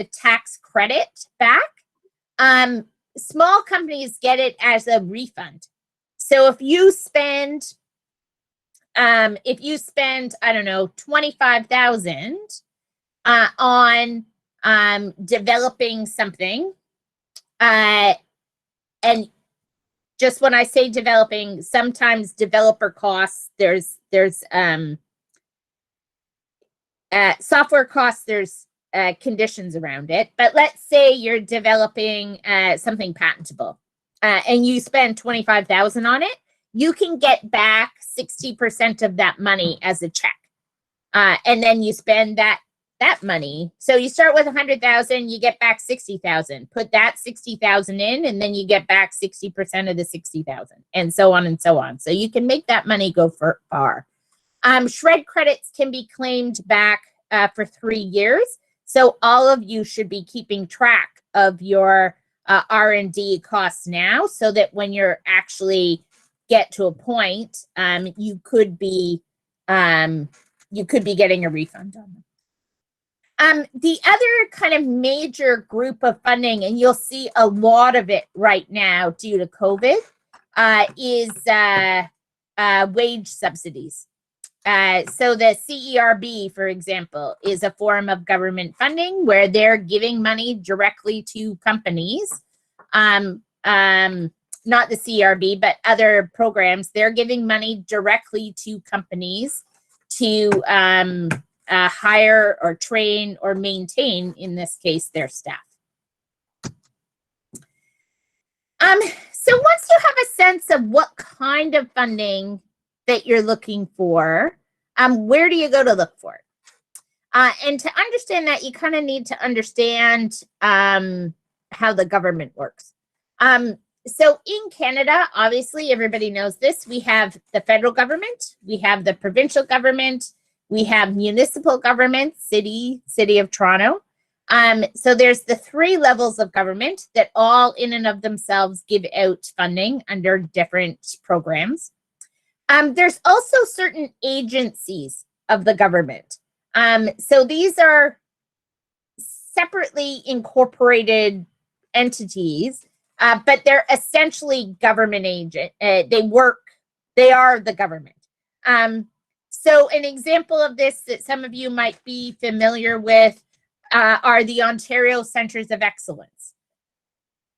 tax credit back. Small companies get it as a refund. So if you spend, I don't know, $25,000 on developing something, and just when I say developing, sometimes developer costs, there's software costs, there's conditions around it. But let's say you're developing something patentable and you spend $25,000 on it, you can get back 60% of that money as a check. And then you spend that money. So you start with 100,000, you get back 60,000. Put that 60,000 in, and then you get back 60% of the 60,000, and so on and so on. So you can make that money go far. Shred credits can be claimed back for 3 years. So all of you should be keeping track of your R&D costs now, so that when you're actually get to a point, you could be getting a refund on them. The other kind of major group of funding, and you'll see a lot of it right now due to COVID, is wage subsidies. So the CERB, for example, is a form of government funding where they're giving money directly to companies. Not the CERB, but other programs. They're giving money directly to companies to hire or train or maintain, in this case, their staff. So once you have a sense of what kind of funding that you're looking for, where do you go to look for it? And to understand that, you kind of need to understand how the government works. So in Canada, obviously, everybody knows this. We have the federal government, we have the provincial government, we have municipal government, city of Toronto. So there's the 3 levels of government that all in and of themselves give out funding under different programs. There's also certain agencies of the government. So these are separately incorporated entities, but they're essentially government agent. They are the government. So an example of this that some of you might be familiar with are the Ontario Centres of Excellence.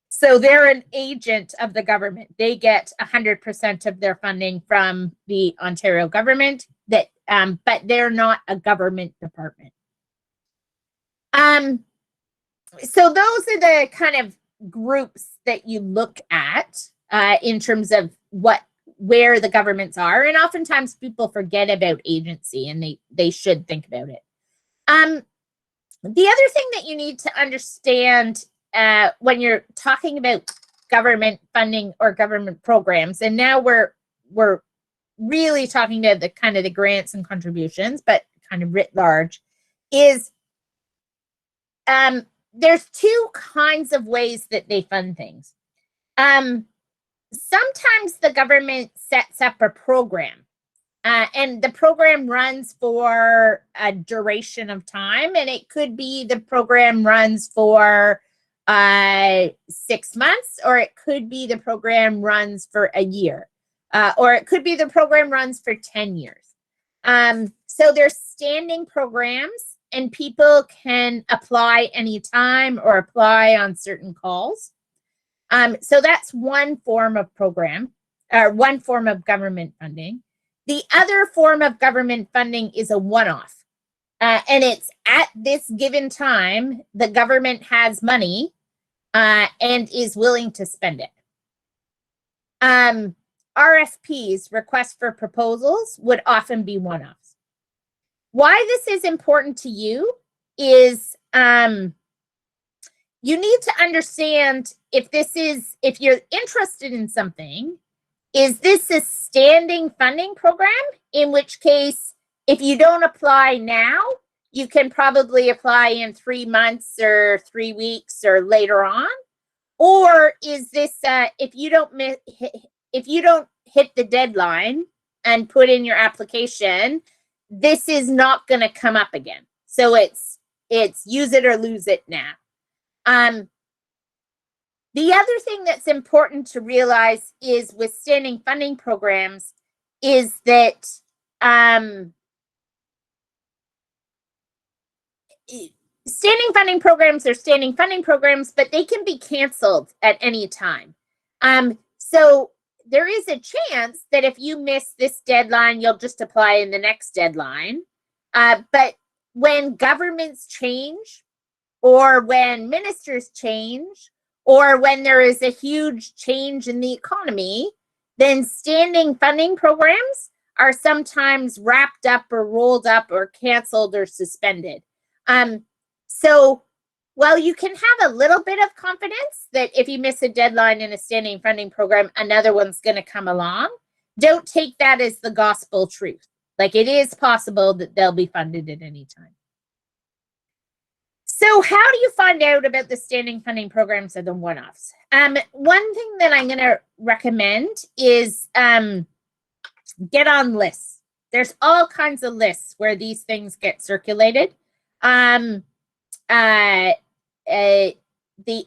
So they're an agent of the government. They get 100% of their funding from the Ontario government, but they're not a government department. So those are the kind of groups that you look at in terms of where the governments are. And oftentimes people forget about agency, and they should think about it. The other thing that you need to understand when you're talking about government funding or government programs, and now we're really talking about the kind of the grants and contributions, but kind of writ large, is there's 2 kinds of ways that they fund things. Sometimes the government sets up a program, and the program runs for a duration of time, and it could be the program runs for 6 months, or it could be the program runs for a year, or it could be the program runs for 10 years. So there's standing programs, and people can apply anytime or apply on certain calls. So that's one form of program, or one form of government funding. The other form of government funding is a one-off. And it's at this given time, the government has money and is willing to spend it. RFPs, requests for proposals, would often be one-offs. Why this is important to you is you need to understand if you're interested in something, is this a standing funding program? In which case, if you don't apply now, you can probably apply in 3 months or 3 weeks or later on. Or is this if you don't hit the deadline and put in your application, this is not going to come up again. So It's use it or lose it now. The other thing that's important to realize is with standing funding programs is that standing funding programs are standing funding programs, but they can be canceled at any time. So there is a chance that if you miss this deadline, you'll just apply in the next deadline. But when governments change, or when ministers change, or when there is a huge change in the economy, then standing funding programs are sometimes wrapped up or rolled up or canceled or suspended. So while you can have a little bit of confidence that if you miss a deadline in a standing funding program, another one's going to come along, don't take that as the gospel truth. Like, it is possible that they'll be funded at any time. So how do you find out about the standing funding programs or the one-offs? One thing that I'm going to recommend is get on lists. There's all kinds of lists where these things get circulated. The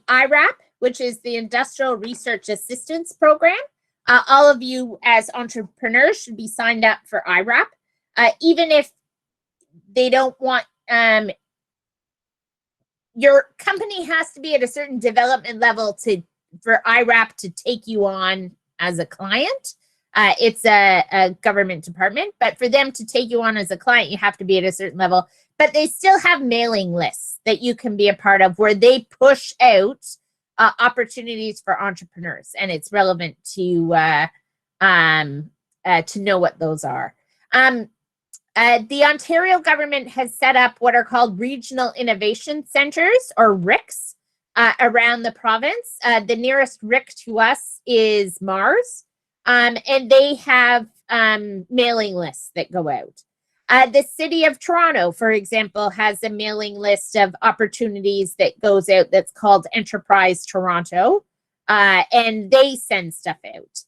Irap, which is the Industrial Research Assistance Program. All of you as entrepreneurs should be signed up for Irap. Even if they don't want, your company has to be at a certain development level for Irap to take you on as a client. It's a government department, but for them to take you on as a client, you have to be at a certain level. But they still have mailing lists that you can be a part of where they push out opportunities for entrepreneurs, and it's relevant to know what those are. The Ontario government has set up what are called Regional Innovation Centres, or RICs, around the province. The nearest RIC to us is Mars, and they have mailing lists that go out. The City of Toronto, for example, has a mailing list of opportunities that goes out that's called Enterprise Toronto, and they send stuff out.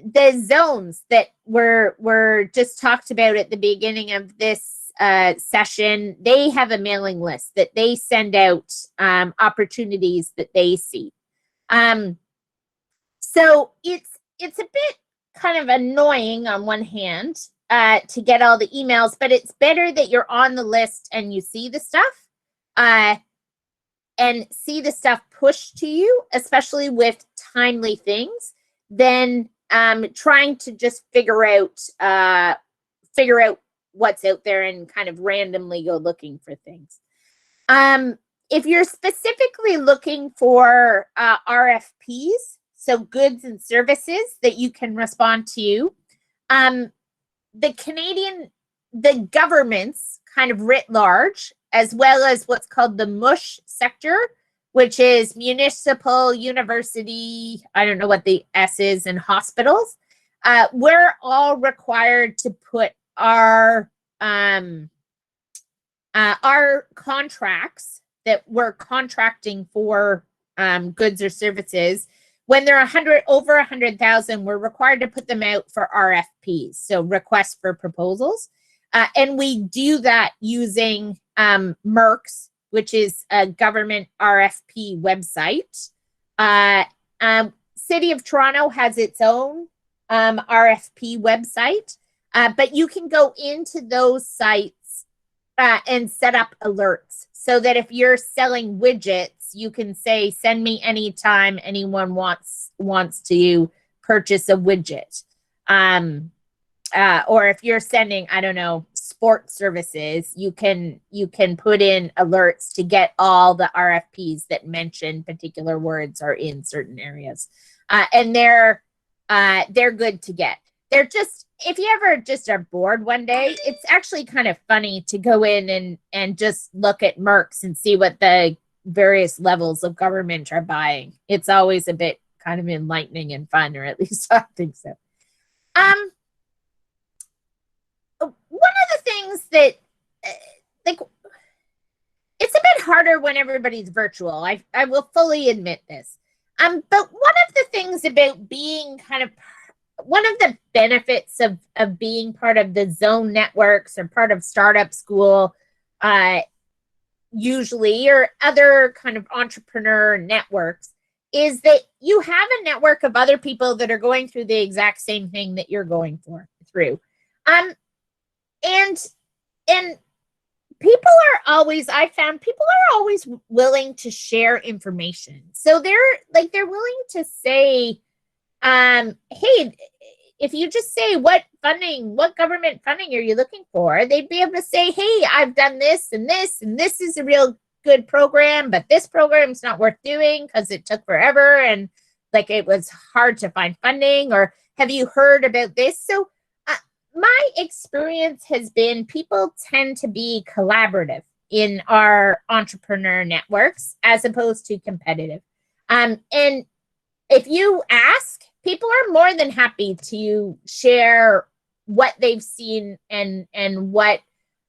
The zones that were just talked about at the beginning of this session, they have a mailing list that they send out opportunities that they see. So it's a bit kind of annoying on one hand to get all the emails, but it's better that you're on the list and you see the stuff and see the stuff pushed to you, especially with timely things, than trying to just figure out what's out there and kind of randomly go looking for things. If you're specifically looking for RFPs, so goods and services that you can respond to, the governments kind of writ large, as well as what's called the MUSH sector, which is municipal, university, I don't know what the S is, and hospitals. We're all required to put our contracts that we're contracting for goods or services. When they're over 100,000, we're required to put them out for RFPs, so requests for proposals. And we do that using MERCS, which is a government RFP website. City of Toronto has its own RFP website, but you can go into those sites and set up alerts so that if you're selling widgets, you can say, send me anytime anyone wants to purchase a widget. Or if you're sending, I don't know, sports services, you can put in alerts to get all the RFPs that mention particular words are in certain areas. And they're good to get. They're just, if you ever just are bored one day, it's actually kind of funny to go in and just look at MERCS and see what the various levels of government are buying. It's always a bit kind of enlightening and fun, or at least I think so. One of the things that, like, it's a bit harder when everybody's virtual. I will fully admit this. But one of the things about being kind of, one of the benefits of being part of the Zone networks or part of Startup School usually, or other kind of entrepreneur networks, is that you have a network of other people that are going through the exact same thing that you're going through. And people are always, I found people are always willing to share information. So they're willing to say, hey, if you just say what government funding are you looking for, they'd be able to say, hey, I've done this and this, and this is a real good program, but this program's not worth doing because it took forever and like it was hard to find funding, or have you heard about this? So my experience has been people tend to be collaborative in our entrepreneur networks as opposed to competitive. And if you ask, people are more than happy to share what they've seen and what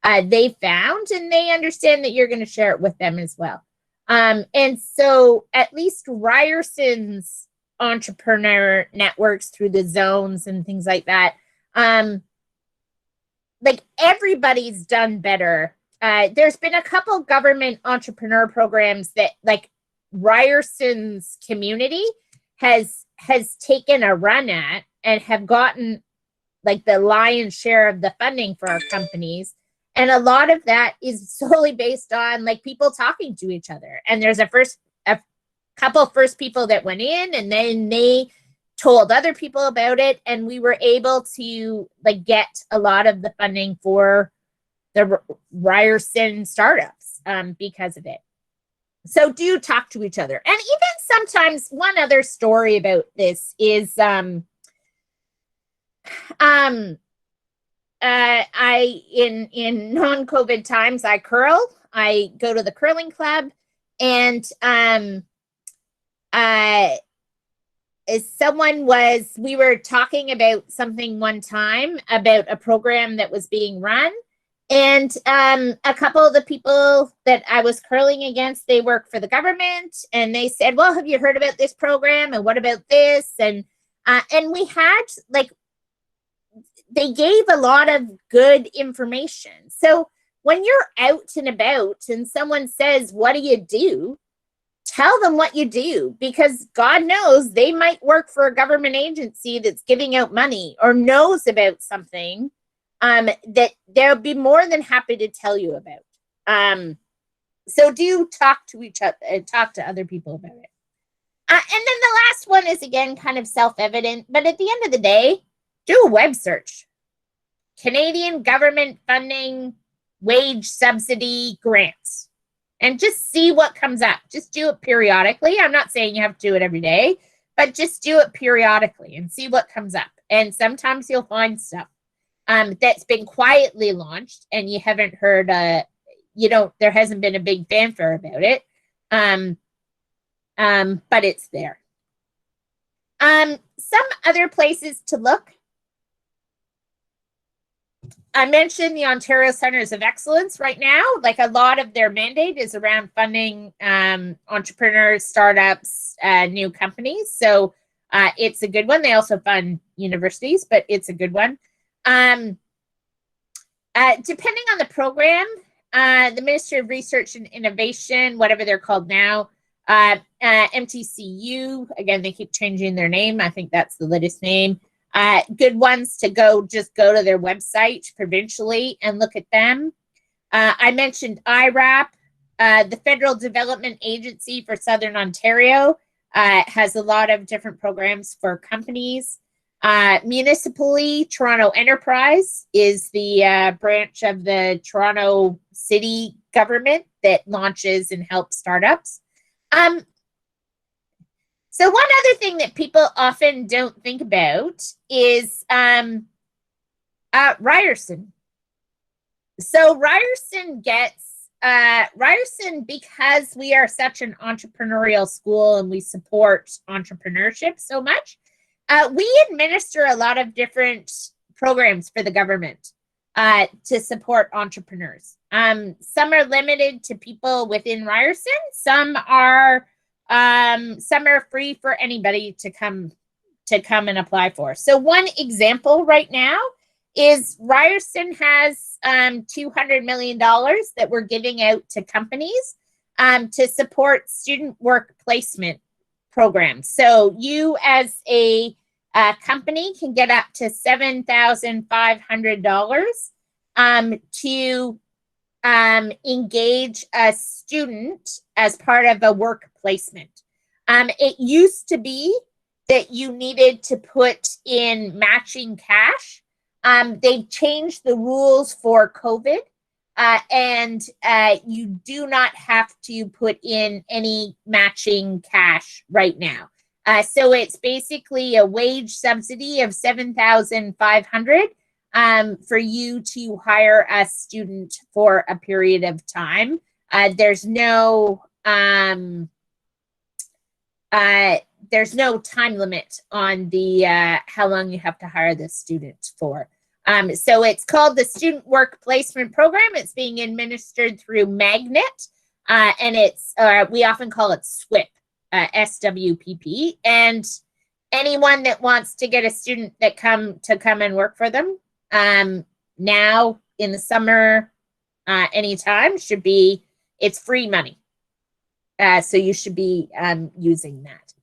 they found, and they understand that you're going to share it with them as well. And so at least Ryerson's entrepreneur networks through the zones and things like that, like everybody's done better. There's been a couple government entrepreneur programs that like Ryerson's community has taken a run at and have gotten like the lion's share of the funding for our companies. And a lot of that is solely based on like people talking to each other. And there's a couple first people that went in, and then they told other people about it, and we were able to like get a lot of the funding for the Ryerson startups because of it. So do talk to each other. And even sometimes, one other story about this is I in non-COVID times, I curl. I go to the curling club, and we were talking about something one time about a program that was being run, and a couple of the people that I was curling against, they work for the government, and they said, well, have you heard about this program, and what about this? And we had like, they gave a lot of good information. So when you're out and about and someone says, what do? Tell them what you do, because God knows they might work for a government agency that's giving out money or knows about something that they'll be more than happy to tell you about. So do talk to each other, talk to other people about it. And then the last one is, again, kind of self-evident, but at the end of the day, do a web search. Canadian government funding, wage subsidy grants, and just see what comes up. Just do it periodically. I'm not saying you have to do it every day, but just do it periodically and see what comes up. And sometimes you'll find stuff that's been quietly launched and you haven't heard, there hasn't been a big fanfare about it. But it's there. Some other places to look. I mentioned the Ontario Centres of Excellence right now. Like, a lot of their mandate is around funding entrepreneurs, startups, new companies. So it's a good one. They also fund universities, but it's a good one. Depending on the program, the Ministry of Research and Innovation, whatever they're called now, MTCU, again, they keep changing their name. I think that's the latest name. Good ones to just go to their website provincially and look at them. I mentioned Irap, the Federal Development Agency for Southern Ontario, has a lot of different programs for companies. Municipally, Toronto Enterprise is the branch of the Toronto City government that launches and helps startups. So one other thing that people often don't think about is Ryerson. So Ryerson because we are such an entrepreneurial school and we support entrepreneurship so much, we administer a lot of different programs for the government to support entrepreneurs. Some are limited to people within Ryerson. Some are free for anybody to come and apply for. So one example right now is Ryerson has $200 million that we're giving out to companies to support student work placement programs. So you as a company can get up to $7,500 to engage a student as part of a work placement. It used to be that you needed to put in matching cash. They've changed the rules for COVID, and you do not have to put in any matching cash right now. So it's basically a wage subsidy of $7,500 for you to hire a student for a period of time. There's no time limit on the how long you have to hire this student for. So it's called the Student Work Placement Program. It's being administered through Magnet, and it's we often call it Swip, SWPP. And anyone that wants to get a student that come and work for them now in the summer, anytime, it's free money. So you should be using that.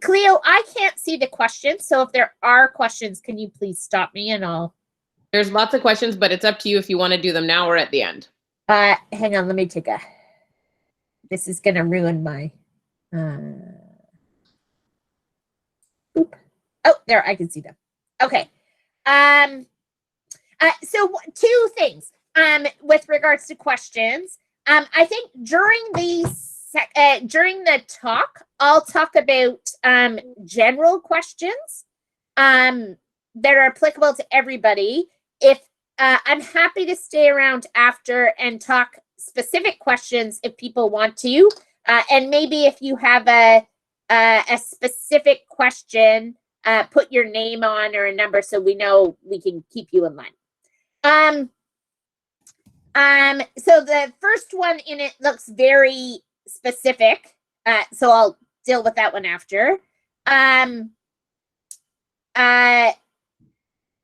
Cleo, I can't see the questions, so if there are questions, can you please stop me and I'll... There's lots of questions, but it's up to you if you want to do them now or at the end. Hang on, let me take a... This is going to ruin my... Oop. Oh, there, I can see them. Okay. So two things with regards to questions. I think during the talk, I'll talk about general questions that are applicable to everybody. If I'm happy to stay around after and talk specific questions if people want to, and maybe if you have a specific question, put your name on or a number so we know we can keep you in line. So the first one in it looks very specific, so I'll deal with that one after.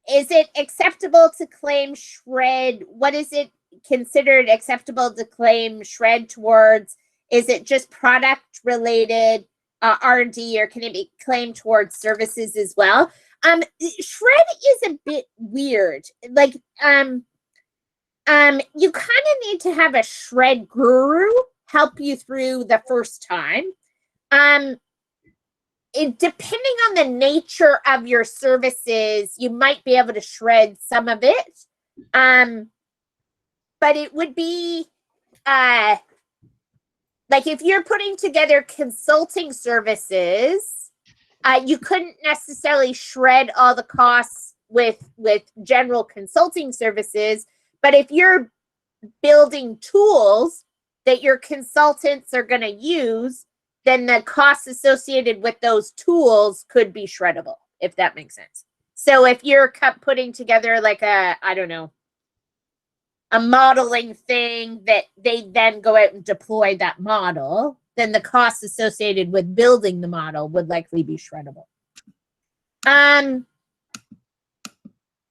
Is it acceptable to claim shred? What is it considered acceptable to claim shred towards? Is it just product related R&D, or can it be claimed towards services as well? Shred is a bit weird. Like, you kind of need to have a shred guru help you through the first time. Depending on the nature of your services, you might be able to shred some of it. But it would be like if you're putting together consulting services, you couldn't necessarily shred all the costs with general consulting services. But if you're building tools that your consultants are going to use, then the costs associated with those tools could be shreddable, if that makes sense. So if you're putting together like a modeling thing that they then go out and deploy that model, then the costs associated with building the model would likely be shreddable.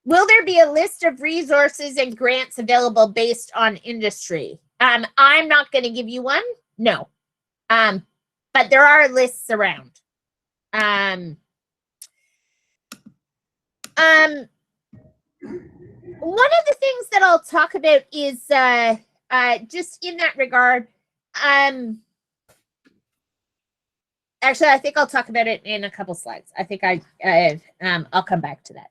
Will there be a list of resources and grants available based on industry? I'm not going to give you one. No. But there are lists around. One of the things that I'll talk about is just in that regard. Actually, I think I'll talk about it in a couple slides. I think I'll come back to that.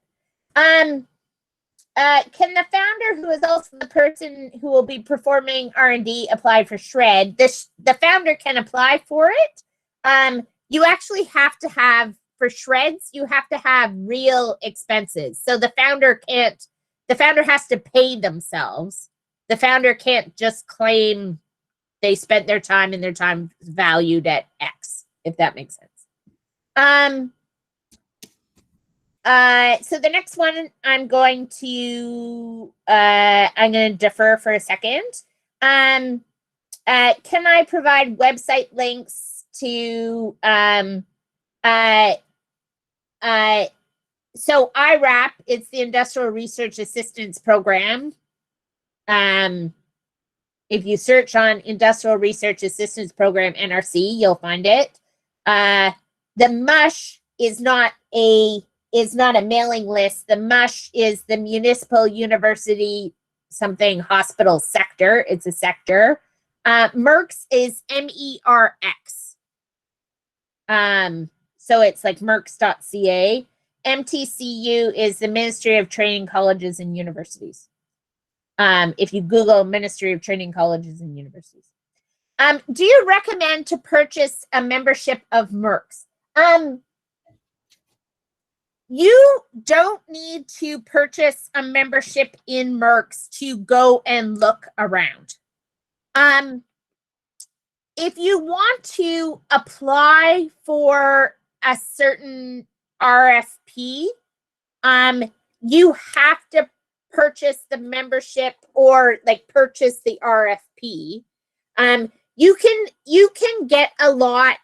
Can the founder, who is also the person who will be performing R&D, apply for shred? The founder can apply for it. You actually have to have, for shreds, you have to have real expenses. So the founder has to pay themselves. The founder can't just claim they spent their time and their time valued at X, if that makes sense. So the next one, I'm going to defer for a second. Can I provide website links to So Irap, it's the Industrial Research Assistance Program. If you search on Industrial Research Assistance Program, NRC, you'll find it. The MUSH is not a mailing list. The MUSH is the Municipal University something hospital sector. It's a sector. MERX is MERX. So it's like mercs.ca. MTCU is the Ministry of Training Colleges and Universities. If you Google Ministry of Training Colleges and Universities. Do you recommend to purchase a membership of MERX? You don't need to purchase a membership in MERX to go and look around. If you want to apply for a certain RFP, you have to purchase the membership or like purchase the RFP. You can get a lot,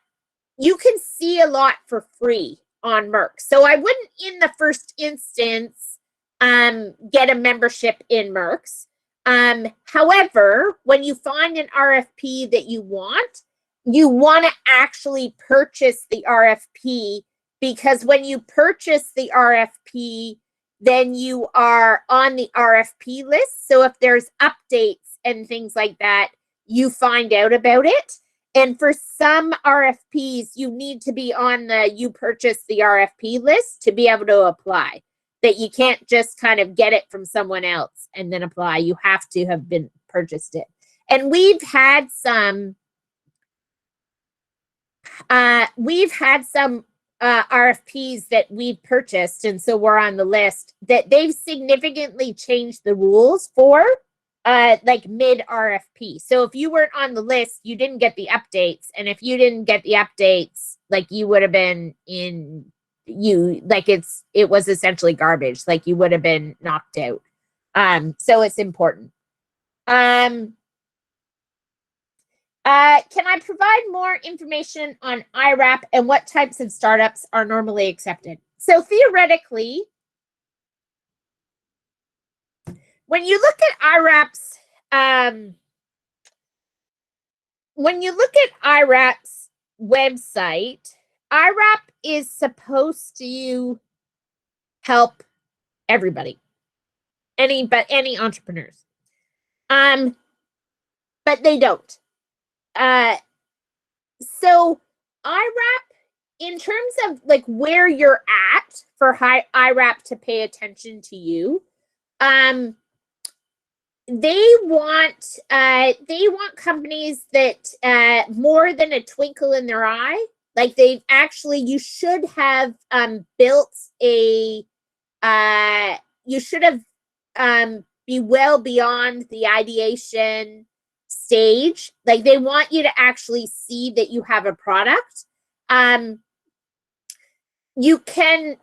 you can see a lot for free on MERX. So I wouldn't in the first instance get a membership in MERX. However, when you find an RFP that you want to actually purchase the RFP, because when you purchase the RFP, then you are on the RFP list. So if there's updates and things like that, you find out about it. And for some RFPs, you need to be on the you purchase the RFP list to be able to apply. That you can't just kind of get it from someone else and then apply. You have to have been purchased it. And we've had some RFPs that we've purchased, and so we're on the list, that they've significantly changed the rules for like mid RFP. So if you weren't on the list, you didn't get the updates. And if you didn't get the updates, like you would have been it was essentially garbage. Like you would have been knocked out. So it's important. Can I provide more information on Irap and what types of startups are normally accepted? So theoretically, when you look at Irap's, website, Irap is supposed to help everybody, any entrepreneurs, but they don't. So Irap, in terms of like where you're at for Irap to pay attention to you, they want companies that more than a twinkle in their eye. Like they've actually, you should have built a, you should have be well beyond the ideation stage. Like they want you to actually see that you have a product. You could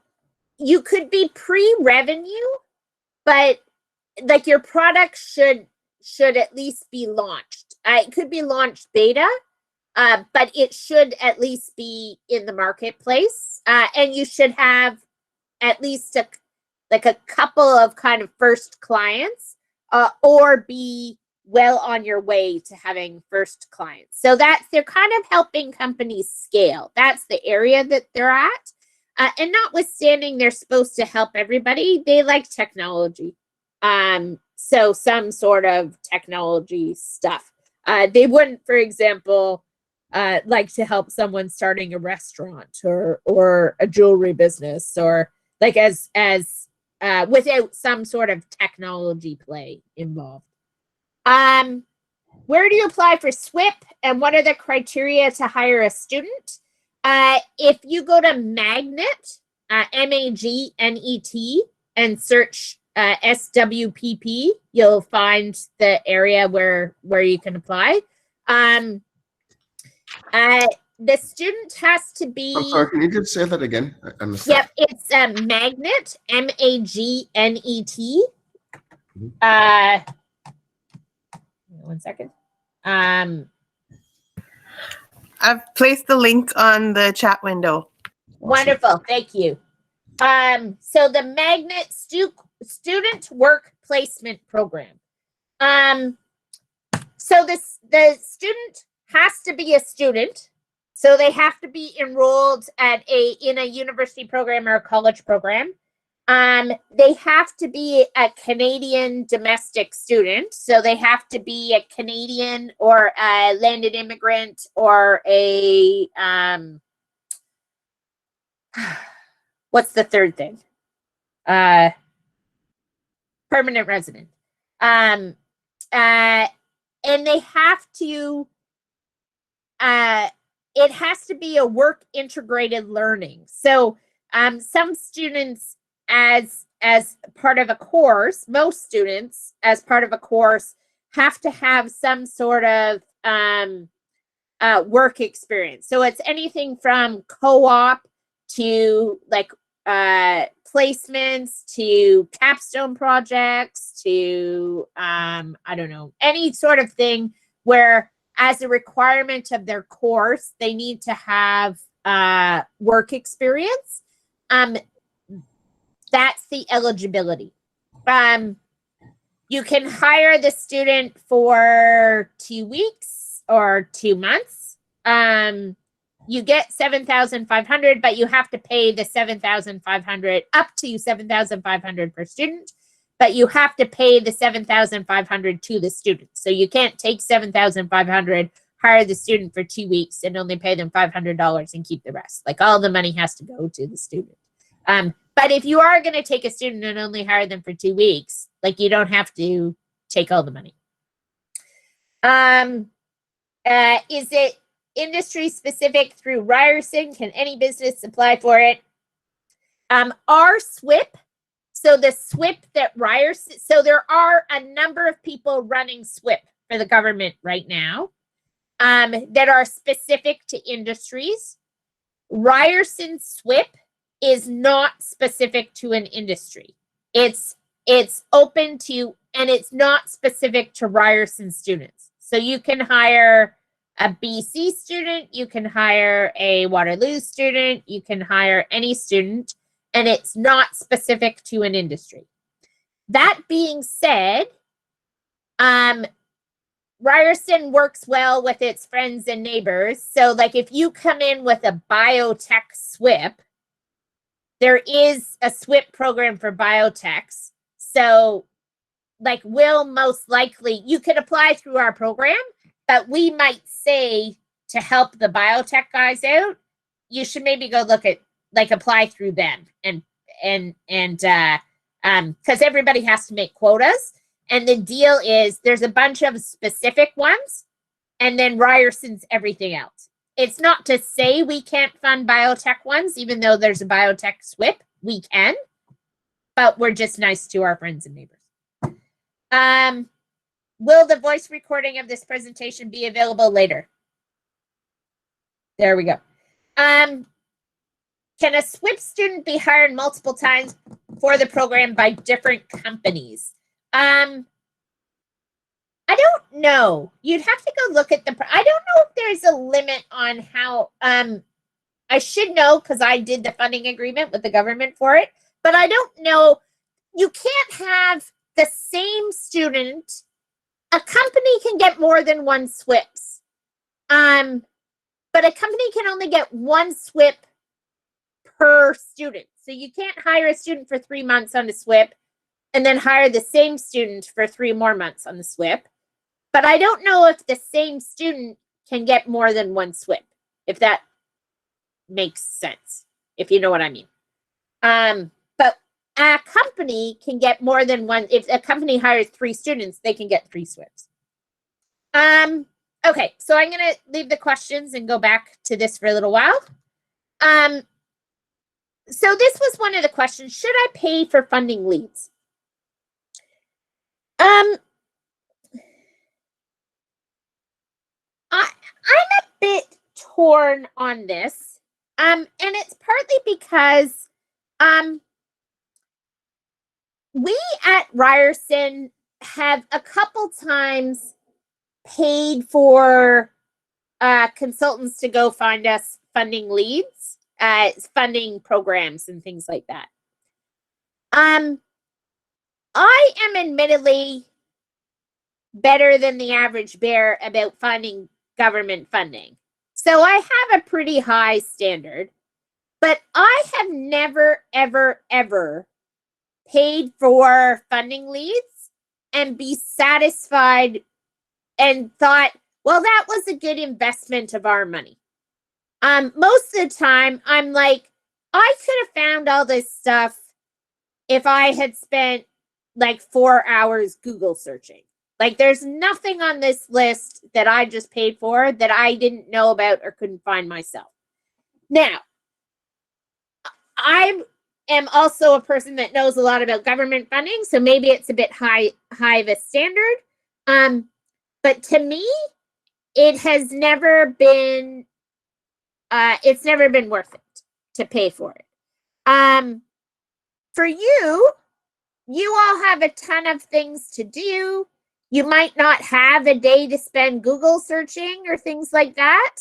be pre-revenue, but like your product should at least be launched. It could be launched beta, but it should at least be in the marketplace. And you should have at least a couple of kind of first clients, or be well on your way to having first clients. So they're kind of helping companies scale. That's the area that they're at. And notwithstanding, they're supposed to help everybody. They like technology. So some sort of technology stuff. They wouldn't, for example, like to help someone starting a restaurant or a jewelry business, or like as without some sort of technology play involved. Where do you apply for Swip, and what are the criteria to hire a student? If you go to Magnet, Magnet, and search SWPP, you'll find the area where you can apply. The student has to be. I'm sorry, can you just say that again? Yep, it's Magnet, Magnet. 1 second. I've placed the link on the chat window. Wonderful, thank you. So the Magnet Student Work Placement Program. So the student has to be a student. So they have to be enrolled in a university program or a college program. They have to be a Canadian domestic student. So they have to be a Canadian or a landed immigrant or a what's the third thing? Permanent resident. And they have to it has to be a work integrated learning. So some students as part of a course, most students as part of a course have to have some sort of work experience. So it's anything from co-op to like placements to capstone projects to I don't know, any sort of thing where as a requirement of their course, they need to have work experience. That's the eligibility. You can hire the student for 2 weeks or 2 months. You get $7,500, but you have to pay the $7,500 up to $7,500 per student. But you have to pay the $7,500 to the student. So you can't take $7,500, hire the student for 2 weeks, and only pay them $500 and keep the rest. Like all the money has to go to the student. But if you are going to take a student and only hire them for 2 weeks, like you don't have to take all the money. Is it industry specific through Ryerson? Can any business apply for it? Our Swip. So the Swip that Ryerson, so there are a number of people running Swip for the government right now that are specific to industries. Ryerson Swip is not specific to an industry. It's open to, and it's not specific to Ryerson students. So you can hire a BC student, you can hire a Waterloo student, you can hire any student, and it's not specific to an industry. That being said, Ryerson works well with its friends and neighbors. So like if you come in with a biotech Swip, there is a Swip program for biotechs. So like we'll most likely, you could apply through our program, but we might say to help the biotech guys out, you should maybe go look at like apply through them and because everybody has to make quotas. And the deal is there's a bunch of specific ones and then Ryerson's everything else. It's not to say we can't fund biotech ones, even though there's a biotech Swip, we can, but we're just nice to our friends and neighbors. Will the voice recording of this presentation be available later? There we go. Can a Swip student be hired multiple times for the program by different companies? I don't know. You'd have to go look at the, I don't know if there's a limit on how, I should know because I did the funding agreement with the government for it, but I don't know. You can't have the same student. A company can get more than one Swips. But a company can only get one Swip per student. So you can't hire a student for 3 months on the Swip and then hire the same student for 3 more months on the Swip. But I don't know if the same student can get more than one Swip, if that makes sense, if you know what I mean. But a company can get more than one. If a company hires 3 students, they can get 3 Swips. Okay, so I'm going to leave the questions and go back to this for a little while. So this was one of the questions. Should I pay for funding leads? I'm a bit torn on this. And it's partly because we at Ryerson have a couple times paid for consultants to go find us funding leads funding programs and things like that. I am admittedly better than the average bear about finding government funding. So I have a pretty high standard, but I have never, ever, ever paid for funding leads and be satisfied and thought, well, that was a good investment of our money. Most of the time, I'm like, I could have found all this stuff if I had spent like 4 hours Google searching. Like, there's nothing on this list that I just paid for that I didn't know about or couldn't find myself. Now, I am also a person that knows a lot about government funding, so maybe it's a bit high of a standard. But to me, it has never been, it's never been worth it to pay for it. For you, you all have a ton of things to do. You might not have a day to spend Google searching or things like that.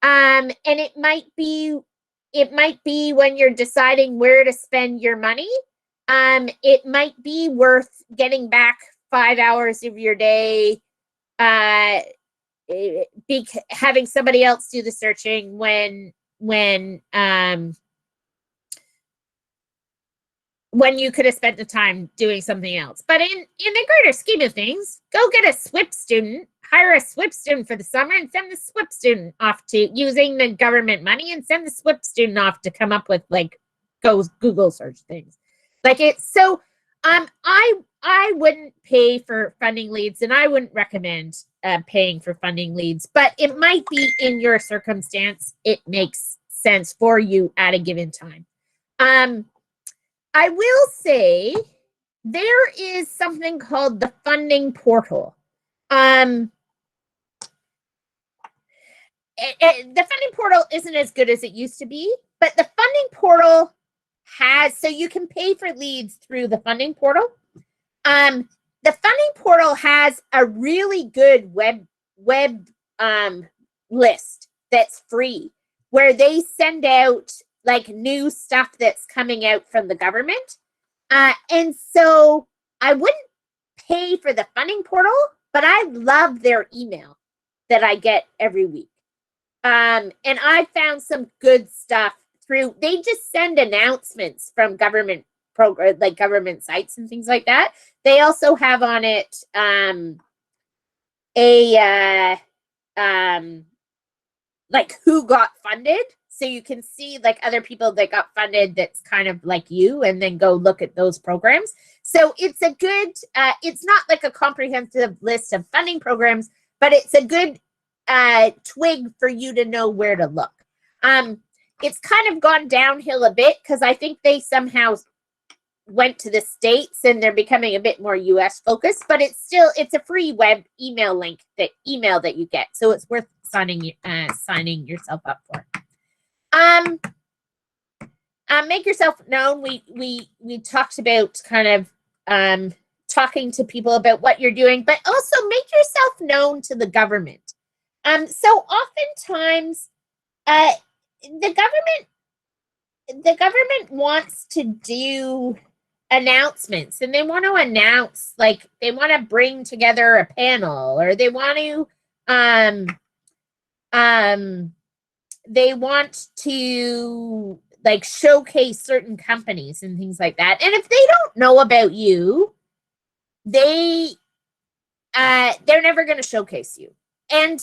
And it might be when you're deciding where to spend your money. It might be worth getting back 5 hours of your day, having somebody else do the searching when you could have spent the time doing something else. But in the greater scheme of things, go get a Swip student, hire a Swip student for the summer and send the Swip student off to using the government money and send the Swip student off to come up with like Google search things. Like it's so I wouldn't pay for funding leads and I wouldn't recommend paying for funding leads, but it might be in your circumstance, it makes sense for you at a given time. I will say there is something called the funding portal. The funding portal isn't as good as it used to be, but the funding portal has, so you can pay for leads through the funding portal. The funding portal has a really good web list that's free, where they send out like new stuff that's coming out from the government. And so I wouldn't pay for the funding portal, but I love their email that I get every week. And I found some good stuff through, they just send announcements from government program, like government sites and things like that. They also have on it like who got funded. So you can see like other people that got funded that's kind of like you, and then go look at those programs. So it's a good, it's not like a comprehensive list of funding programs, but it's a good twig for you to know where to look. It's kind of gone downhill a bit because I think they somehow went to the States and they're becoming a bit more US focused, but it's a free web email link, that you get. So it's worth signing yourself up for. Make yourself known. We talked about kind of talking to people about what you're doing, but also make yourself known to the government. So oftentimes, the government wants to do announcements, and they want to announce, like they want to bring together a panel, or they want to like showcase certain companies and things like that. And if they don't know about you, they're never going to showcase you. And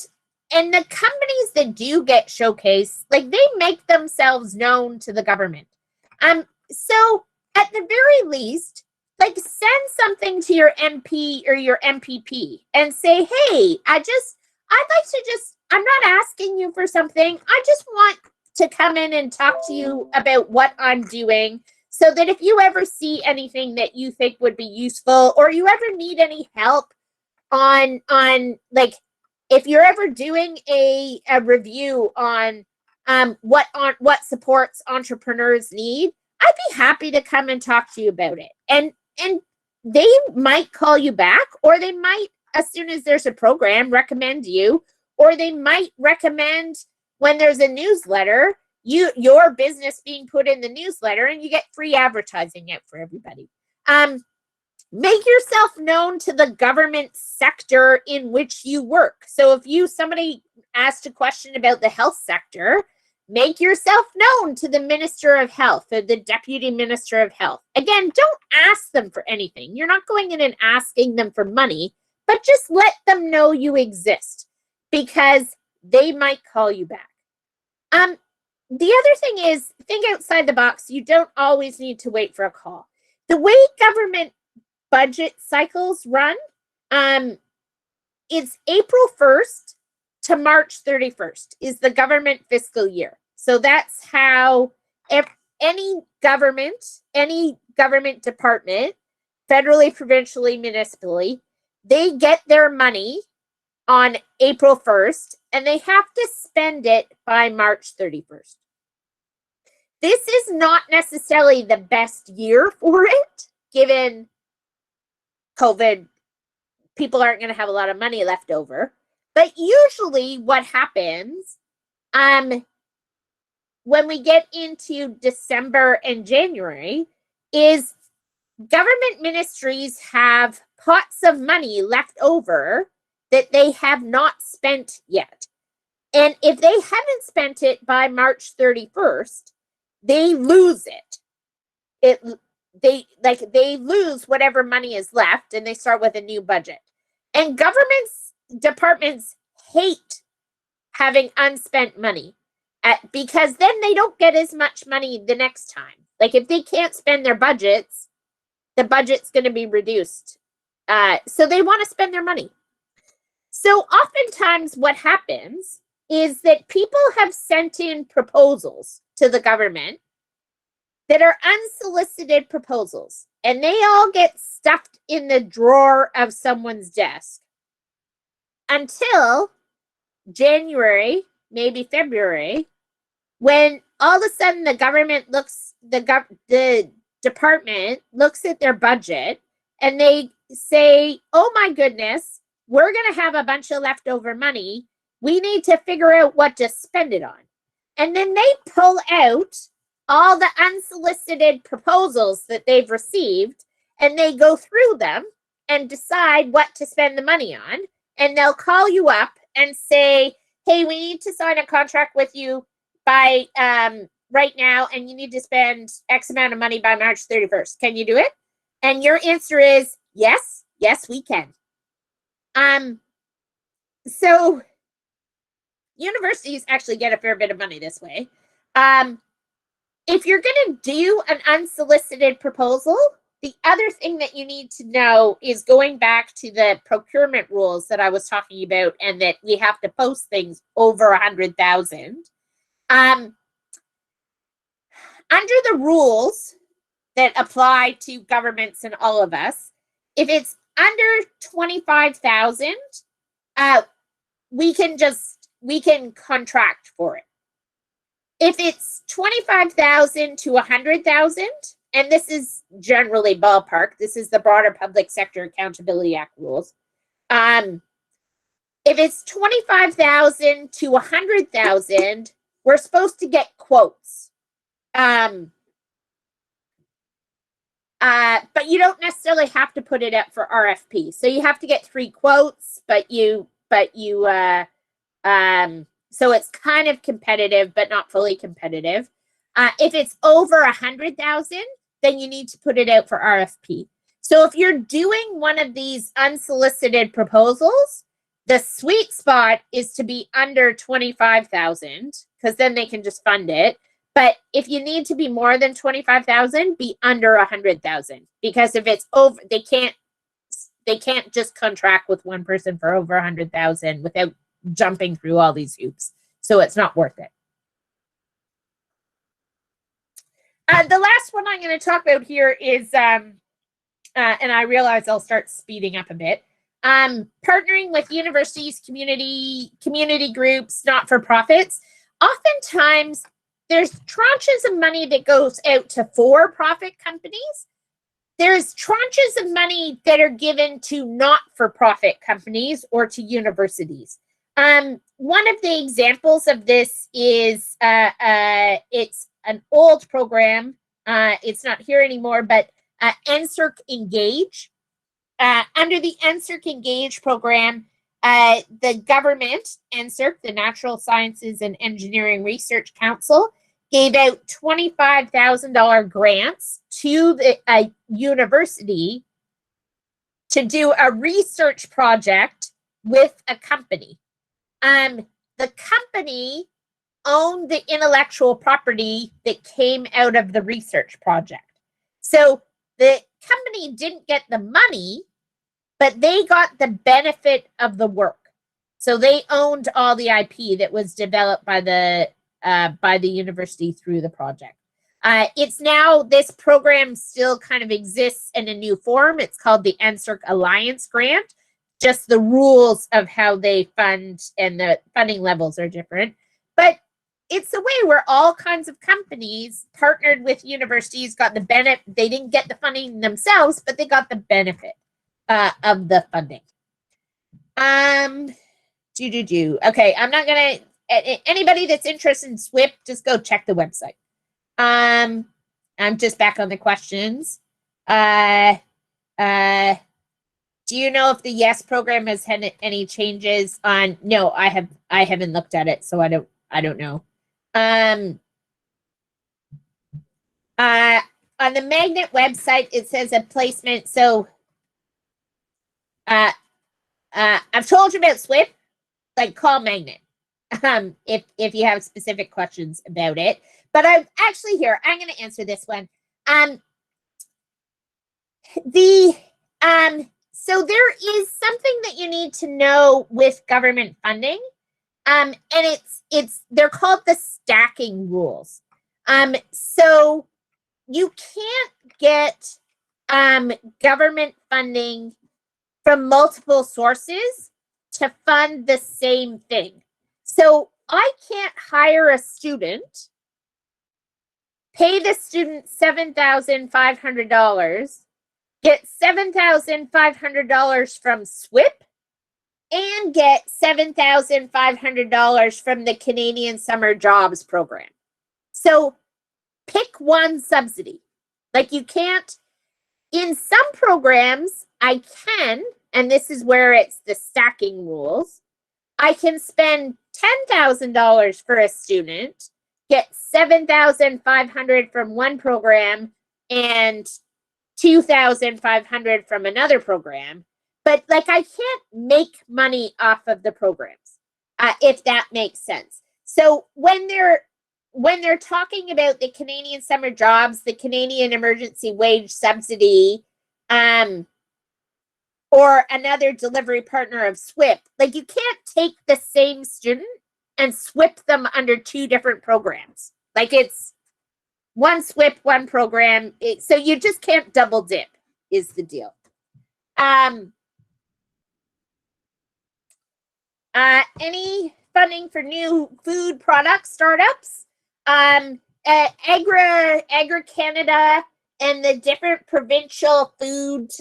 the companies that do get showcased, like they make themselves known to the government. So at the very least, like send something to your MP or your MPP and say, hey, I'm not asking you for something. I just want to come in and talk to you about what I'm doing, so that if you ever see anything that you think would be useful, or you ever need any help on like, if you're ever doing a review on what supports entrepreneurs need, I'd be happy to come and talk to you about it. And they might call you back, or they might, as soon as there's a program, recommend you, or they might recommend when there's a newsletter, your business being put in the newsletter, and you get free advertising out for everybody. Make yourself known to the government sector in which you work. So if somebody asked a question about the health sector, make yourself known to the Minister of Health or the Deputy Minister of Health. Again, don't ask them for anything. You're not going in and asking them for money, but just let them know you exist, because they might call you back. The other thing is, think outside the box. You don't always need to wait for a call. The way government budget cycles run, it's April 1st to March 31st is the government fiscal year. So that's how any government department, federally, provincially, municipally, they get their money on April 1st, and they have to spend it by March 31st. This is not necessarily the best year for it, given COVID. People aren't going to have a lot of money left over. But usually what happens when we get into December and January is government ministries have pots of money left over that they have not spent yet. And if they haven't spent it by March 31st, they lose it. They lose whatever money is left, and they start with a new budget. And departments hate having unspent money because then they don't get as much money the next time. Like if they can't spend their budgets, the budget's going to be reduced. So they want to spend their money. So oftentimes what happens is that people have sent in proposals to the government that are unsolicited proposals, and they all get stuffed in the drawer of someone's desk until January, maybe February, when all of a sudden the department looks at their budget and they say, oh my goodness, we're going to have a bunch of leftover money. We need to figure out what to spend it on. And then they pull out all the unsolicited proposals that they've received, and they go through them and decide what to spend the money on. And they'll call you up and say, hey, we need to sign a contract with you by right now, and you need to spend X amount of money by March 31st. Can you do it? And your answer is yes, we can. So universities actually get a fair bit of money this way. If you're going to do an unsolicited proposal, the other thing that you need to know is going back to the procurement rules that I was talking about, and that we have to post things over 100,000. Under the rules that apply to governments and all of us, if it's under 25,000, we can contract for it. If it's 25,000 to 100,000, and this is generally ballpark, this is the broader Public Sector Accountability Act rules. If it's 25,000 to 100,000, we're supposed to get quotes. But you don't necessarily have to put it up for RFP. So you have to get 3 quotes, so it's kind of competitive, but not fully competitive. If it's over 100,000, then you need to put it out for RFP. So if you're doing one of these unsolicited proposals, the sweet spot is to be under 25,000, because then they can just fund it. But if you need to be more than 25,000, be under 100,000, because if it's over, they can't just contract with one person for over 100,000 without jumping through all these hoops. So it's not worth it. The last one I'm going to talk about here is, and I realize I'll start speeding up a bit, partnering with universities, community groups, not-for-profits. Oftentimes, there's tranches of money that goes out to for-profit companies. There's tranches of money that are given to not-for-profit companies or to universities. One of the examples of this is it's an old program. It's not here anymore, but NSERC Engage. Under the NSERC Engage program, the government, NSERC, the Natural Sciences and Engineering Research Council, gave out $25,000 grants to a university to do a research project with a company. The company owned the intellectual property that came out of the research project. So the company didn't get the money, but they got the benefit of the work. So they owned all the IP that was developed by the university through the project. It's now, this program still kind of exists in a new form. It's called the NSERC Alliance Grant. Just the rules of how they fund and the funding levels are different. But it's a way where all kinds of companies partnered with universities, got the benefit. They didn't get the funding themselves, but they got the benefit of the funding. Okay, I'm not gonna, anybody that's interested in Swip, just go check the website. I'm just back on the questions. Do you know if the YES program has had any changes on? No, I haven't looked at it, so I don't know. On the Magnet website, it says a placement. So I've told you about Swip, like call Magnet if you have specific questions about it. But I'm actually here. I'm going to answer this one. So there is something that you need to know with government funding, and they're called the stacking rules. So you can't get government funding from multiple sources to fund the same thing. So I can't hire a student, pay the student $7,500, get $7,500 from Swip, and get $7,500 from the Canadian Summer Jobs Program. So pick one subsidy. Like you can't, in some programs, I can, and this is where it's the stacking rules, I can spend $10,000 for a student, get $7,500 from one program, and $2,500 from another program. But like I can't make money off of the programs, if that makes sense. So when they're talking about the Canadian Summer Jobs, the Canadian Emergency Wage Subsidy, or another delivery partner of Swip, like you can't take the same student and Swip them under two different programs. Like it's one Swip, one program. So you just can't double dip is the deal. Any funding for new food product startups? Agri-Canada and the different provincial food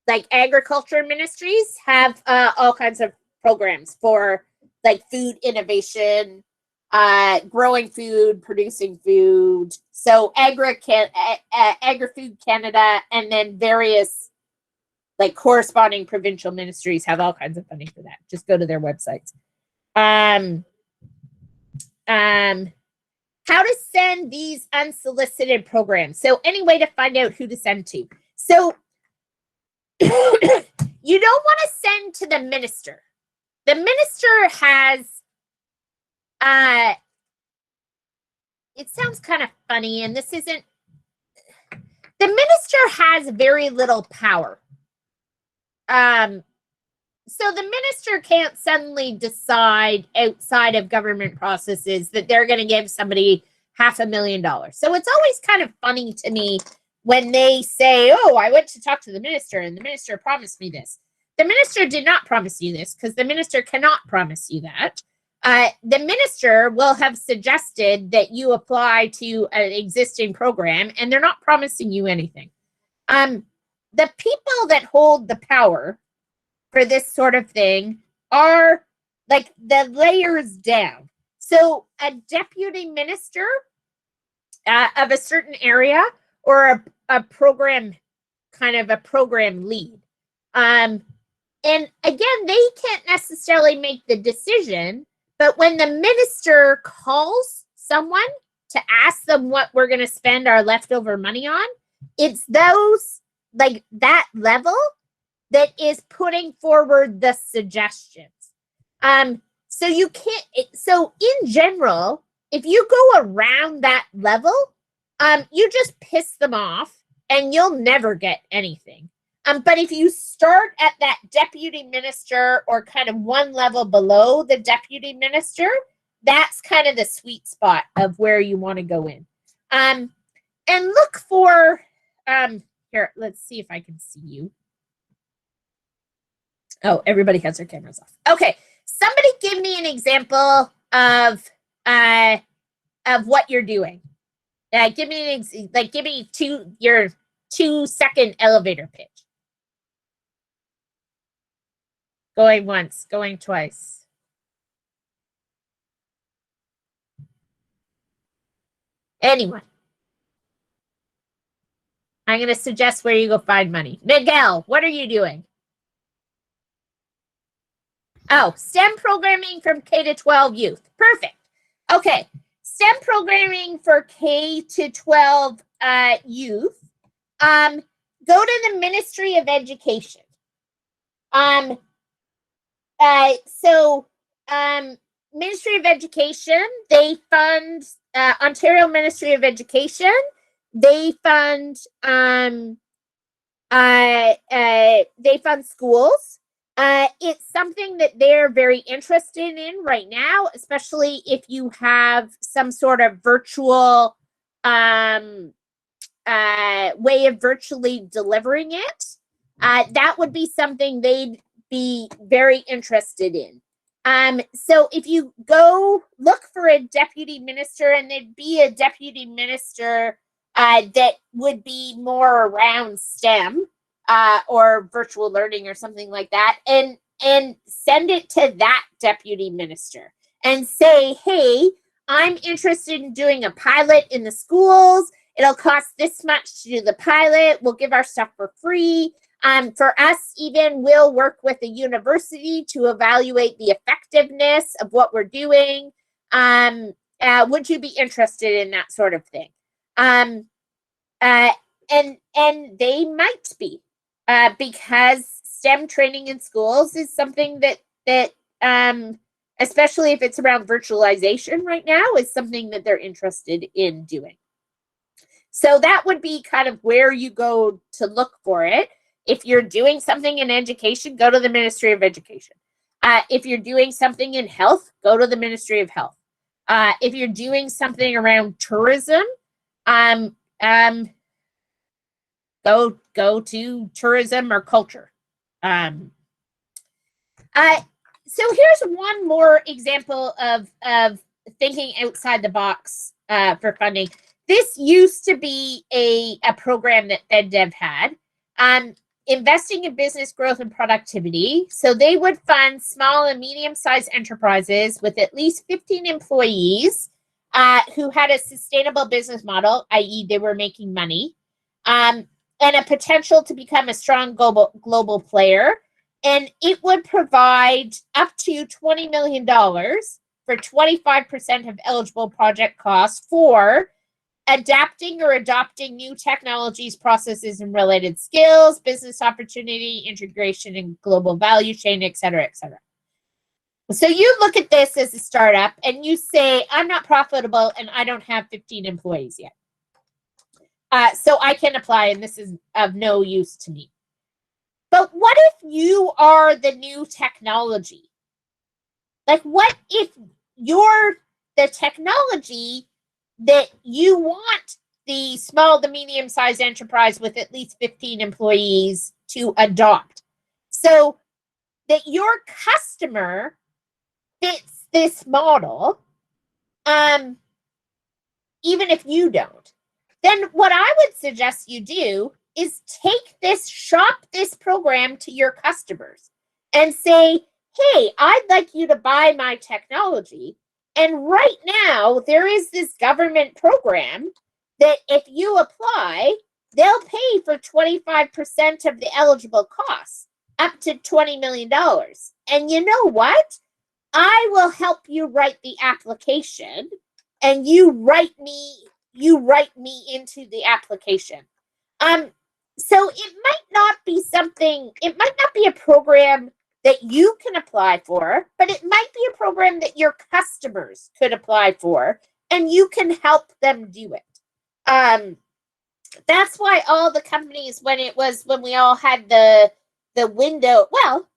like agriculture ministries have all kinds of programs for like food innovation, growing food, producing food. So Agri-Food Canada and then various like corresponding provincial ministries have all kinds of funding for that. Just go to their websites. How to send these unsolicited programs. So any way to find out who to send to. So you don't want to send to the minister. The minister has, it sounds kind of funny, and this isn't, the minister has very little power. So the minister can't suddenly decide outside of government processes that they're going to give somebody $500,000. So it's always kind of funny to me when they say, oh, I went to talk to the minister and the minister promised me this. The minister did not promise you this because the minister cannot promise you that. The minister will have suggested that you apply to an existing program and they're not promising you anything. The people that hold the power for this sort of thing are like the layers down. So a deputy minister of a certain area, or a program, kind of a program lead. And again, they can't necessarily make the decision, but when the minister calls someone to ask them what we're going to spend our leftover money on, it's those, like that level, that is putting forward the suggestions. So you can't, so in general, if you go around that level, you just piss them off and you'll never get anything. But if you start at that deputy minister, or kind of one level below the deputy minister, that's kind of the sweet spot of where you want to go in. And look for, here, let's see if I can see you. Oh, everybody has their cameras off. Okay, somebody give me an example of what you're doing. Give me give me your 2-second elevator pitch. Going once, going twice. Anyone? I'm going to suggest where you go find money. Miguel, what are you doing? Oh, STEM programming from K to 12 youth. Perfect. Okay, STEM programming for K to 12 youth. Go to the Ministry of Education. Ministry of Education, they fund Ontario Ministry of Education. They fund schools. It's something that they're very interested in right now, especially if you have some sort of virtual way of virtually delivering it. That would be something they'd be very interested in. So if you go look for a deputy minister, and there'd be a deputy minister that would be more around STEM or virtual learning or something like that, and send it to that deputy minister and say, hey, I'm interested in doing a pilot in the schools. It'll cost this much to do the pilot. We'll give our stuff for free. For us, even, we'll work with the university to evaluate the effectiveness of what we're doing. Would you be interested in that sort of thing? And they might be, because STEM training in schools is something that especially if it's around virtualization right now, is something that they're interested in doing. So that would be kind of where you go to look for it. If you're doing something in education, go to the Ministry of Education. If you're doing something in health, go to the Ministry of Health. If you're doing something around tourism, go to tourism or culture. So here's one more example of thinking outside the box for funding. This used to be a program that FedDev had. Investing in business growth and productivity. So they would fund small and medium-sized enterprises with at least 15 employees who had a sustainable business model, i.e. they were making money, and a potential to become a strong global player. And it would provide up to $20 million for 25% of eligible project costs for adapting or adopting new technologies, processes, and related skills, business opportunity, integration, and global value chain, et cetera, et cetera. So you look at this as a startup and you say, I'm not profitable and I don't have 15 employees yet. So I can apply, and this is of no use to me. But what if you are the new technology? Like, what if you're the technology that you want the small to medium-sized enterprise with at least 15 employees to adopt, so that your customer fits this model, even if you don't? Then what I would suggest you do is shop this program to your customers and say, hey, I'd like you to buy my technology. And right now, there is this government program that if you apply, they'll pay for 25% of the eligible costs, up to $20 million. And you know what? I will help you write the application, and you write me into the application. So it might not be a program that you can apply for, but it might be a program that your customers could apply for, and you can help them do it. That's why all the companies, when we all had the window, well,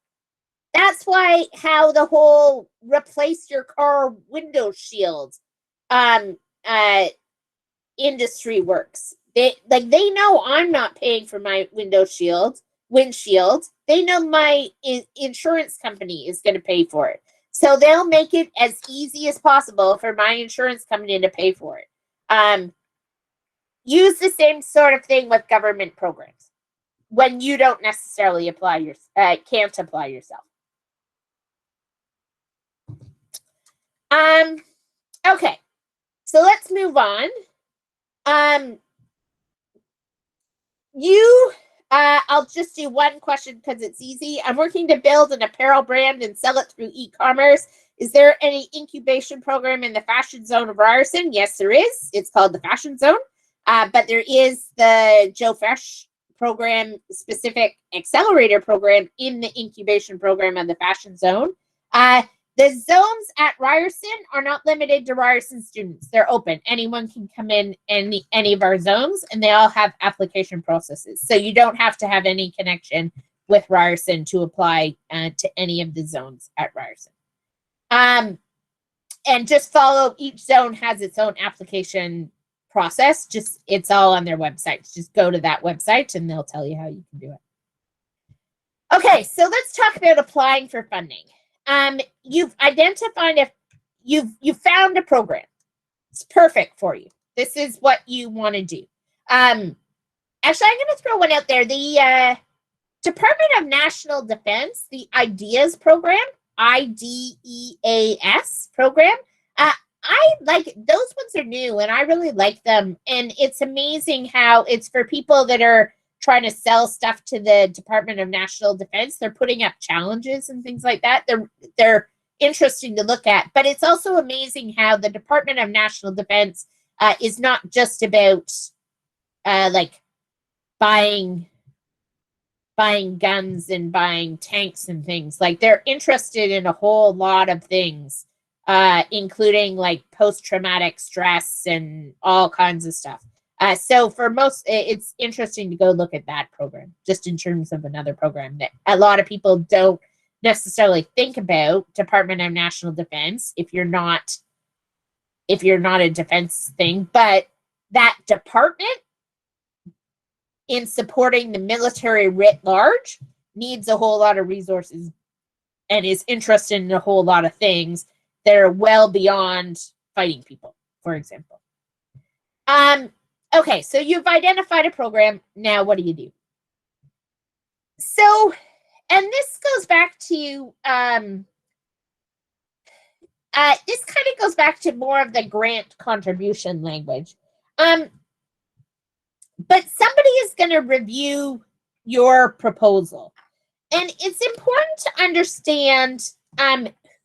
that's why how the whole replace your car window shield industry works. They know I'm not paying for my windshield. They know my insurance company is going to pay for it. So they'll make it as easy as possible for my insurance company to pay for it. Use the same sort of thing with government programs when you don't necessarily can't apply yourself. Okay, so let's move on. I'll just do one question because it's easy. I'm working to build an apparel brand and sell it through e-commerce. Is there any incubation program in the fashion zone of Ryerson? Yes, there is. It's called the Fashion Zone. But there is the Joe Fresh program, specific accelerator program in the incubation program of the Fashion Zone. The zones at Ryerson are not limited to Ryerson students. They're open. Anyone can come in any of our zones, and they all have application processes. So you don't have to have any connection with Ryerson to apply to any of the zones at Ryerson. And just follow, each zone has its own application process. It's all on their website. Just go to that website and they'll tell you how you can do it. Okay, so let's talk about applying for funding. You've identified you've found a program. It's perfect for you. This is what you want to do. Actually, I'm going to throw one out there. The Department of National Defense, the IDEAS program, IDEAS program. I like those ones are new, and I really like them. And it's amazing how it's for people that are trying to sell stuff to the Department of National Defense. They're putting up challenges and things like that. They're interesting to look at, but it's also amazing how the Department of National Defense is not just about like buying guns and buying tanks and things. Like they're interested in a whole lot of things, including like post-traumatic stress and all kinds of stuff. So for most, it's interesting to go look at that program, just in terms of another program that a lot of people don't necessarily think about. Department of National Defense, if you're not a defense thing, but that department in supporting the military writ large needs a whole lot of resources and is interested in a whole lot of things that are well beyond fighting people, for example. Okay, so you've identified a program. Now, what do you do? So, and this goes back to, this kind of goes back to more of the grant contribution language. But somebody is going to review your proposal. And it's important to understand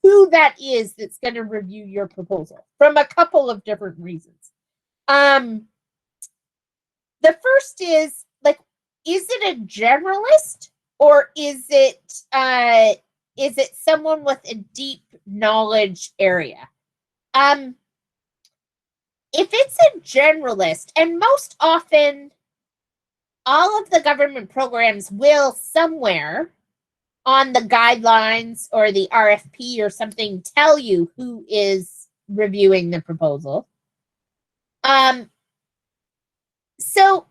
who that is that's going to review your proposal from a couple of different reasons. The first is, like, is it a generalist, or is it someone with a deep knowledge area? If it's a generalist, and most often all of the government programs will somewhere on the guidelines or the RFP or something tell you who is reviewing the proposal. So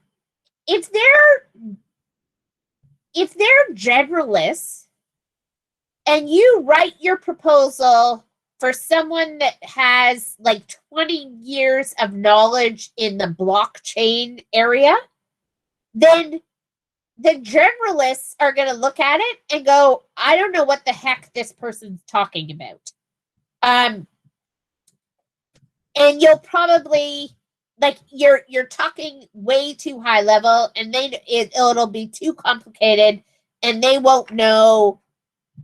if they're generalists and you write your proposal for someone that has like 20 years of knowledge in the blockchain area, then the generalists are going to look at it and go, I don't know what the heck this person's talking about. And you'll probably, like, you're talking way too high level, and it'll be too complicated, and they won't know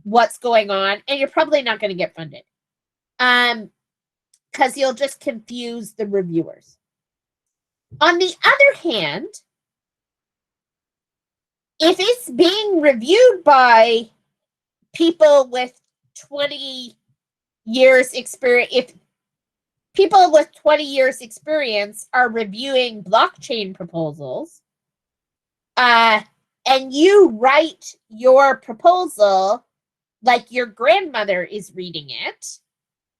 what's going on, and you're probably not going to get funded. Because you'll just confuse the reviewers. On the other hand, if it's being reviewed by people with 20 years experience, if people with 20 years experience are reviewing blockchain proposals, and you write your proposal like your grandmother is reading it,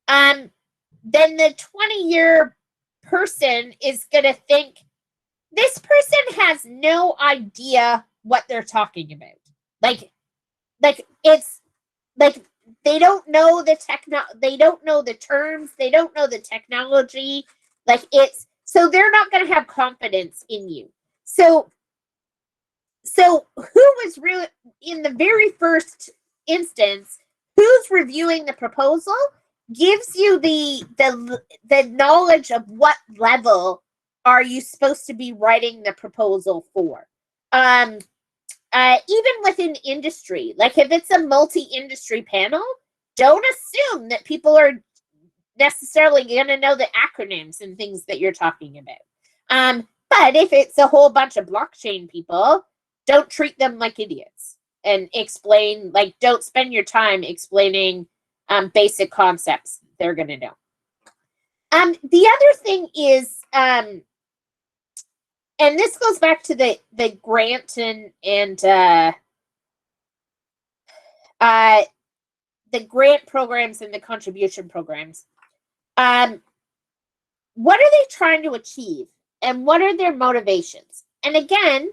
then the 20-year person is going to think, this person has no idea what they're talking about. Like it's like they don't know they don't know the terms, they don't know the technology. So they're not going to have confidence in you. So who was really, in the very first instance, who's reviewing the proposal gives you the knowledge of what level are you supposed to be writing the proposal for. Even within industry, like if it's a multi-industry panel, don't assume that people are necessarily going to know the acronyms and things that you're talking about. But if it's a whole bunch of blockchain people, don't treat them like idiots and explain, like, don't spend your time explaining basic concepts they're going to know. The other thing is, and this goes back to the grant and the grant programs and the contribution programs. What are they trying to achieve, and what are their motivations? And again,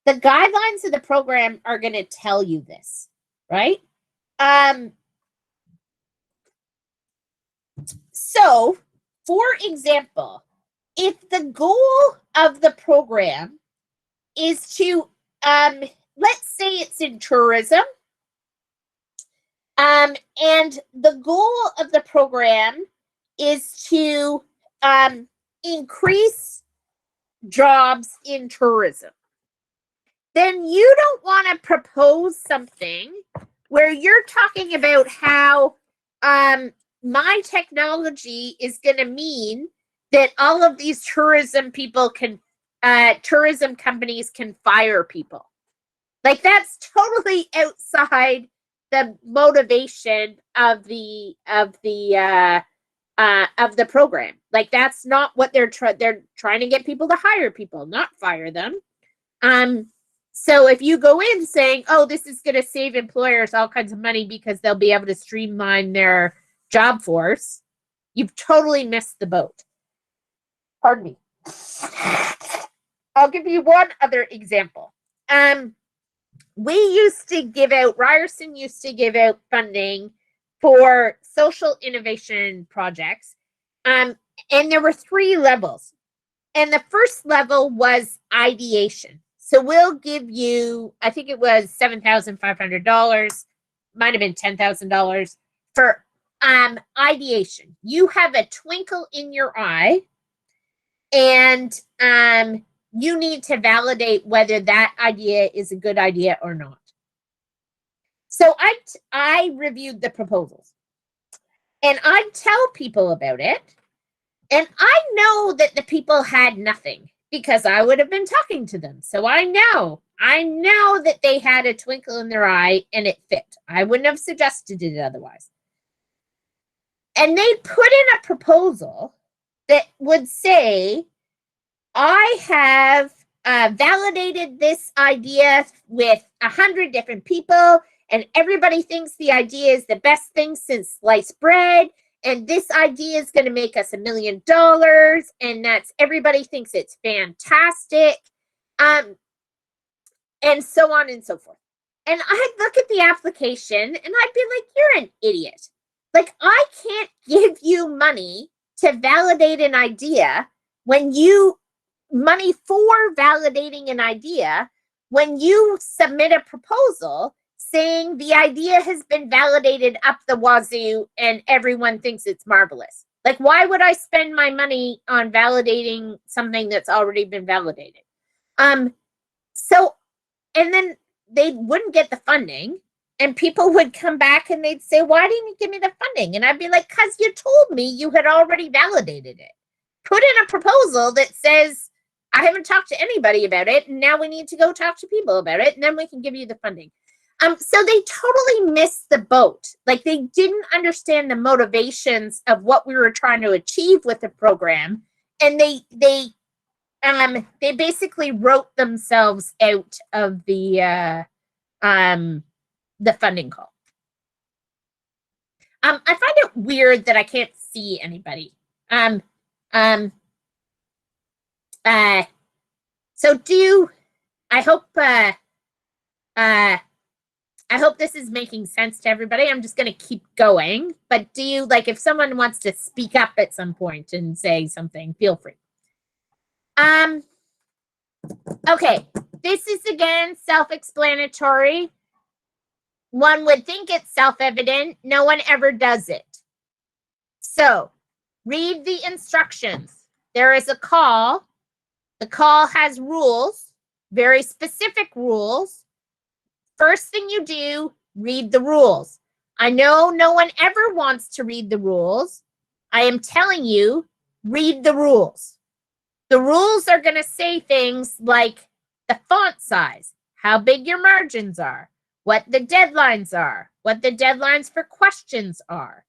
the guidelines of the program are going to tell you this, right? So, for example, if the goal of the program is to, let's say it's in tourism, and the goal of the program is to increase jobs in tourism, then you don't want to propose something where you're talking about how my technology is going to mean that all of these tourism companies can fire people. Like, that's totally outside the motivation of the program. Like, that's not what they're trying to get people to hire people, not fire them. So if you go in saying, oh, this is going to save employers all kinds of money because they'll be able to streamline their job force, you've totally missed the boat. Pardon me. I'll give you one other example. Ryerson used to give out funding for social innovation projects. And there were 3 levels. And the first level was ideation. So we'll give you, I think it was $7,500, might have been $10,000 for ideation. You have a twinkle in your eye, and you need to validate whether that idea is a good idea or not. So I reviewed the proposals, and I tell people about it, and I know that the people had nothing because I would have been talking to them. So I know that they had a twinkle in their eye and it fit. I wouldn't have suggested it otherwise. And they put in a proposal that would say, I have validated this idea with 100 different people, and everybody thinks the idea is the best thing since sliced bread, and this idea is going to make us $1 million, and everybody thinks it's fantastic, and so on and so forth. And I'd look at the application, and I'd be like, you're an idiot. Like, I can't give you money to validate an idea money for validating an idea when you submit a proposal saying the idea has been validated up the wazoo and everyone thinks it's marvelous. Like, why would I spend my money on validating something that's already been validated? So, and then they wouldn't get the funding, and people would come back and they'd say, why didn't you give me the funding? And I'd be like, because you told me you had already validated it. Put in a proposal that says, I haven't talked to anybody about it, and now we need to go talk to people about it, and then we can give you the funding. So they totally missed the boat. Like, they didn't understand the motivations of what we were trying to achieve with the program, and they basically wrote themselves out of the funding call. I find it weird that I can't see anybody. So I hope this is making sense to everybody. I'm just going to keep going, but do you, like, if someone wants to speak up at some point and say something, feel free. Okay, this is again self-explanatory. One would think it's self-evident. No one ever does it. So read the instructions. There is a call. The call has rules, very specific rules. First thing you do, read the rules. I know no one ever wants to read the rules. I am telling you, read the rules. The rules are going to say things like the font size, how big your margins are, what the deadlines are, what the deadlines for questions are.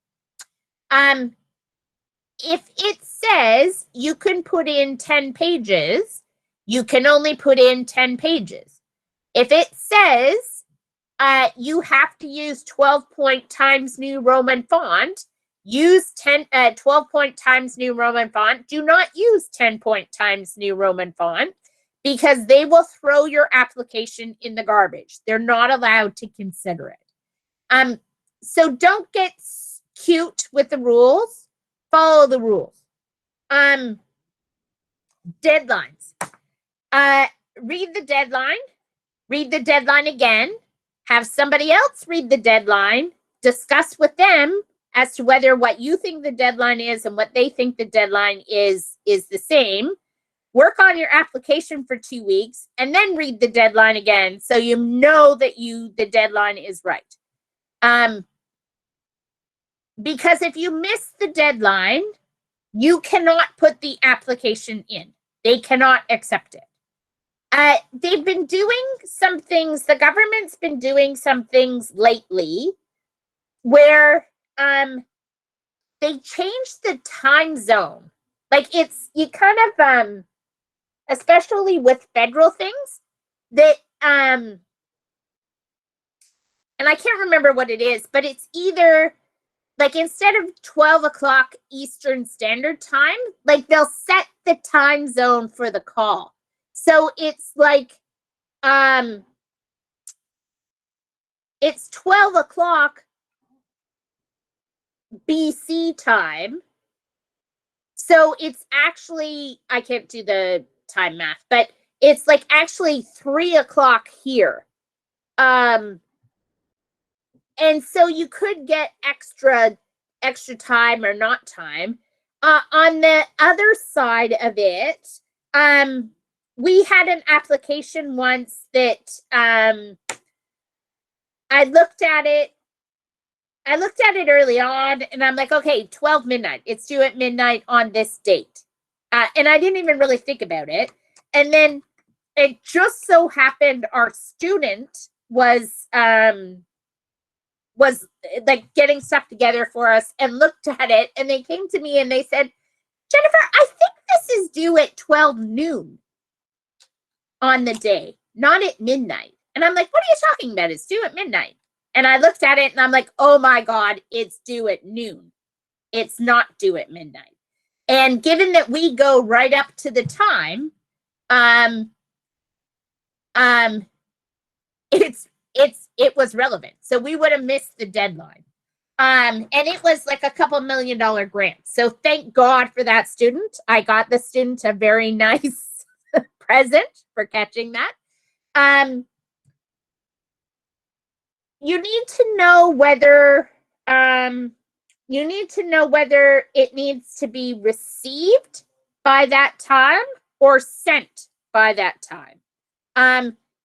If it says you can put in 10 pages, you can only put in 10 pages. If it says you have to use 12-point Times New Roman font, use 12-point Times New Roman font. Do not use 10-point Times New Roman font, because they will throw your application in the garbage. They're not allowed to consider it. So don't get cute with the rules. Follow the rules. Deadlines. Read the deadline. Read the deadline again. Have somebody else read the deadline. Discuss with them as to whether what you think the deadline is and what they think the deadline is the same. Work on your application for 2 weeks and then read the deadline again, so you know that the deadline is right. Because if you miss the deadline, you cannot put the application in. They cannot accept it. They've been doing some things, the government's been doing some things lately where they changed the time zone. Like, you kind of, especially with federal things, that, and I can't remember what it is, but it's either, like, instead of 12 o'clock Eastern Standard Time, like, they'll set the time zone for the call. So it's like, it's 12 o'clock BC time. So it's actually, I can't do the time math, but it's like actually 3 o'clock here. And so you could get extra time or not time. On the other side of it, we had an application once that I looked at it early on, and I'm like, okay, 12 midnight. It's due at midnight on this date. And I didn't even really think about it. And then it just so happened our student was like getting stuff together for us and looked at it, and they came to me and they said, Jennifer, I think this is due at 12 noon on the day, not at midnight. And I'm like, what are you talking about? It's due at midnight. And I looked at it and I'm like, oh my God, it's due at noon. It's not due at midnight. And given that we go right up to the time, it was relevant. So we would have missed the deadline. And it was like a $2 million grant. So thank God for that student. I got the student a very nice present for catching that. You need to know whether it needs to be received by that time or sent by that time.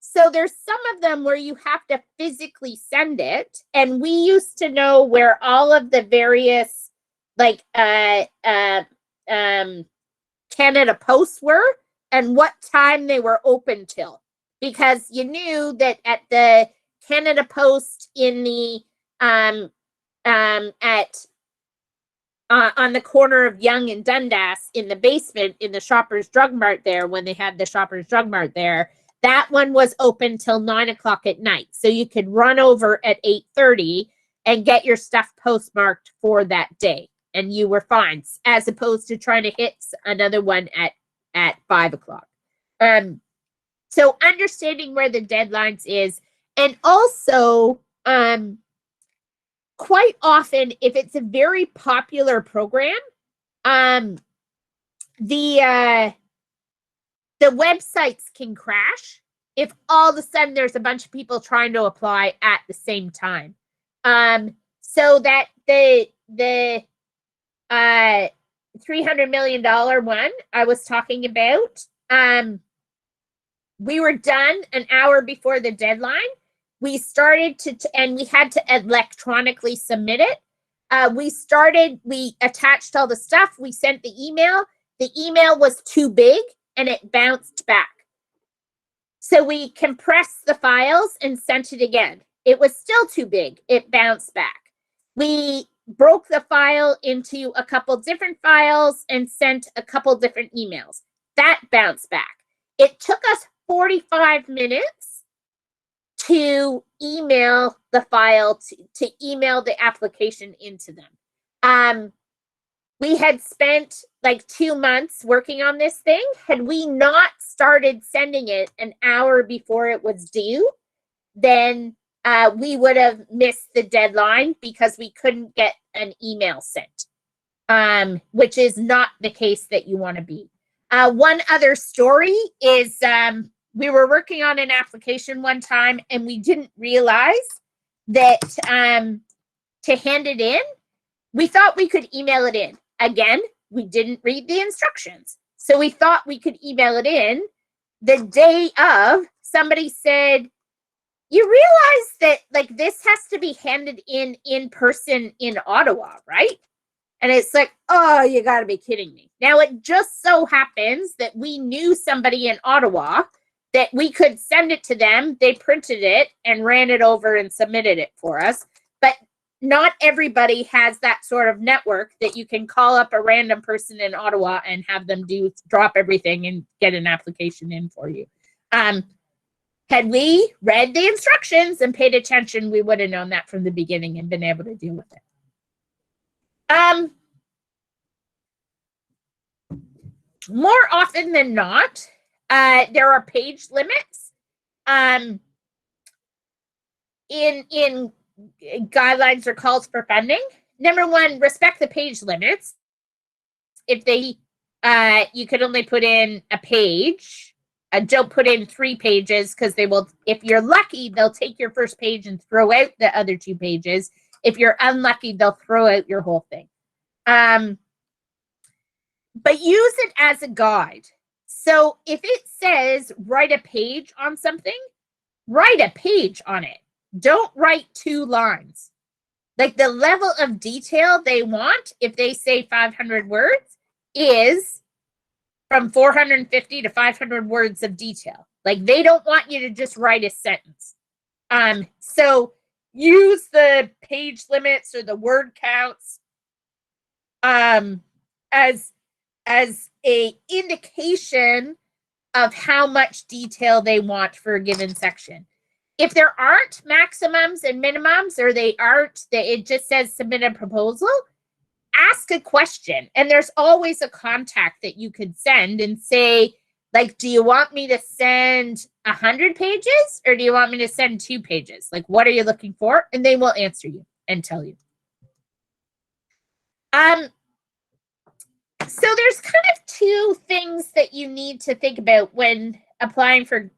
So there's some of them where you have to physically send it, and we used to know where all of the various like Canada Posts were and what time they were open till, because you knew that at the Canada Post in the on the corner of Yonge and Dundas in the basement in the Shoppers Drug Mart there, when they had the Shoppers Drug Mart there, that one was open till 9 o'clock at night. So you could run over at 8:30 and get your stuff postmarked for that day, and you were fine, as opposed to trying to hit another one at 5 o'clock. So understanding where the deadlines is, and also quite often, if it's a very popular program, the websites can crash if all of a sudden there's a bunch of people trying to apply at the same time. So that the $300 million one I was talking about, we were done an hour before the deadline. We started and we had to electronically submit it. We attached all the stuff. We sent the email. The email was too big and it bounced back. So we compressed the files and sent it again. It was still too big. It bounced back. We broke the file into a couple different files and sent a couple different emails. That bounced back. It took us 45 minutes to email the file, to email the application into them. We had spent like 2 months working on this thing. Had we not started sending it an hour before it was due, then we would have missed the deadline because we couldn't get an email sent, which is not the case that you want to be. One other story is we were working on an application one time and we didn't realize that to hand it in, we thought we could email it in. Again, we didn't read the instructions. So we thought we could email it in. The day of, somebody said, you realize that like this has to be handed in person in Ottawa, right? And it's like, oh, you got to be kidding me. Now, it just so happens that we knew somebody in Ottawa that we could send it to them. They printed it and ran it over and submitted it for us. But not everybody has that sort of network that you can call up a random person in Ottawa and have them drop everything and get an application in for you. Had we read the instructions and paid attention, we would have known that from the beginning and been able to deal with it. More often than not, there are page limits. In guidelines or calls for funding. Number one, respect the page limits. If they, you could only put in a page. Don't put in 3 pages because they will, if you're lucky, they'll take your first page and throw out the other 2 pages. If you're unlucky, they'll throw out your whole thing. But use it as a guide. So if it says write a page on something, write a page on it. Don't write 2 lines. Like the level of detail they want, if they say 500 words, is from 450 to 500 words of detail. Like they don't want you to just write a sentence. So use the page limits or the word counts as a indication of how much detail they want for a given section. If there aren't maximums and minimums, or it just says submit a proposal, ask a question. And there's always a contact that you could send and say, like, do you want me to send 100 pages or do you want me to send 2 pages? Like, what are you looking for? And they will answer you and tell you. So there's kind of 2 things that you need to think about when applying for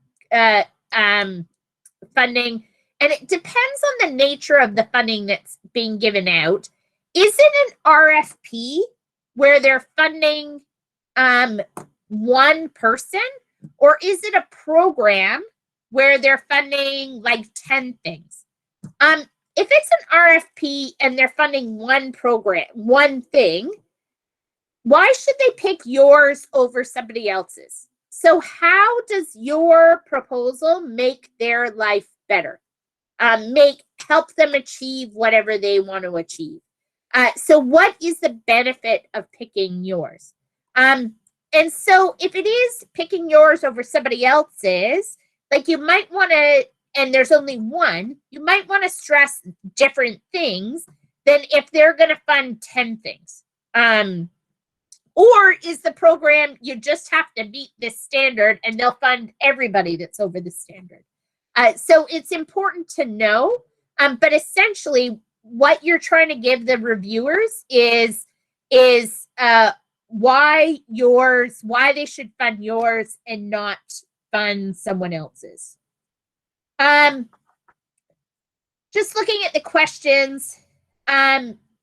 funding, and it depends on the nature of the funding that's being given out. Is it an RFP where they're funding one person, or is it a program where they're funding like 10 things? If it's an RFP and they're funding one program, one thing, why should they pick yours over somebody else's? So how does your proposal make their life better? Help them achieve whatever they want to achieve. So what is the benefit of picking yours? And so if it is picking yours over somebody else's, like you might want to, and there's only one, you might want to stress different things than if they're going to fund 10 things. Or is the program, you just have to meet this standard and they'll fund everybody that's over the standard. So it's important to know, but essentially what you're trying to give the reviewers is why they should fund yours and not fund someone else's. Just looking at the questions,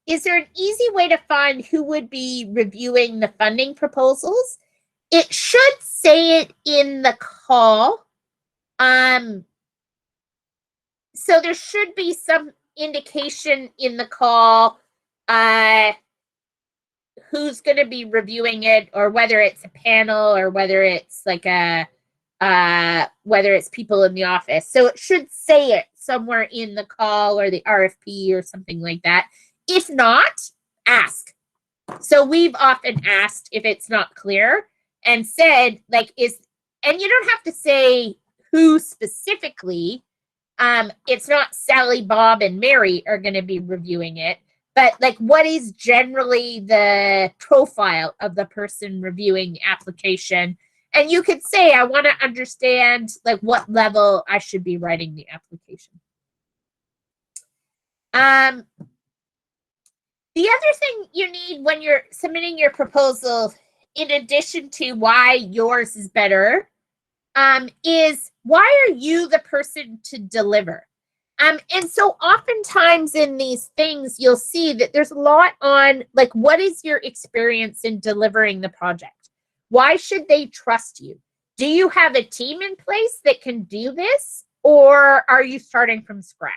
is there an easy way to find who would be reviewing the funding proposals? It should say it in the call. So there should be some indication in the call who's going to be reviewing it, or whether it's a panel, or whether it's like whether it's people in the office. So it should say it somewhere in the call or the RFP or something like that. If not, ask. So we've often asked if it's not clear and said, like, and you don't have to say who specifically. It's not Sally, Bob, and Mary are going to be reviewing it, but like, what is generally the profile of the person reviewing the application? And you could say, I want to understand like what level I should be writing the application. The other thing you need when you're submitting your proposal, in addition to why yours is better, is why are you the person to deliver? And so oftentimes in these things, you'll see that there's a lot on like, what is your experience in delivering the project? Why should they trust you? Do you have a team in place that can do this, or are you starting from scratch?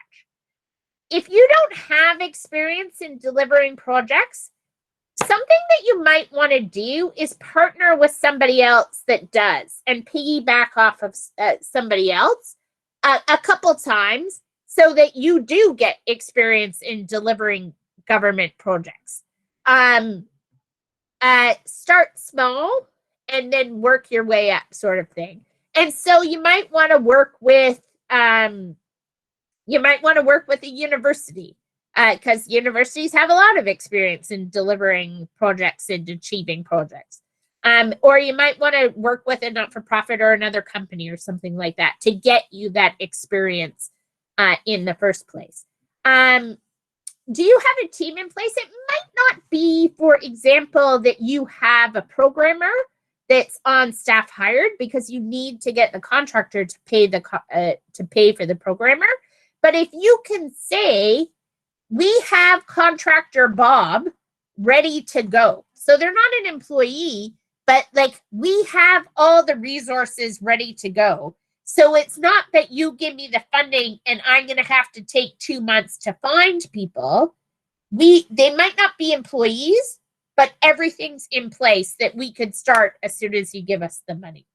If you don't have experience in delivering projects, something that you might want to do is partner with somebody else that does and piggyback off of somebody else a couple times so that you do get experience in delivering government projects. Start small and then work your way up, sort of thing. And so you might want to work with a university, because universities have a lot of experience in delivering projects and achieving projects. Or you might want to work with a not-for-profit or another company or something like that to get you that experience in the first place. Do you have a team in place? It might not be, for example, that you have a programmer that's on staff hired, because you need to get the contractor to pay for the programmer. But if you can say, we have contractor Bob ready to go. So they're not an employee, but like, we have all the resources ready to go. So it's not that you give me the funding and I'm going to have to take 2 months to find people. They might not be employees, but everything's in place that we could start as soon as you give us the money.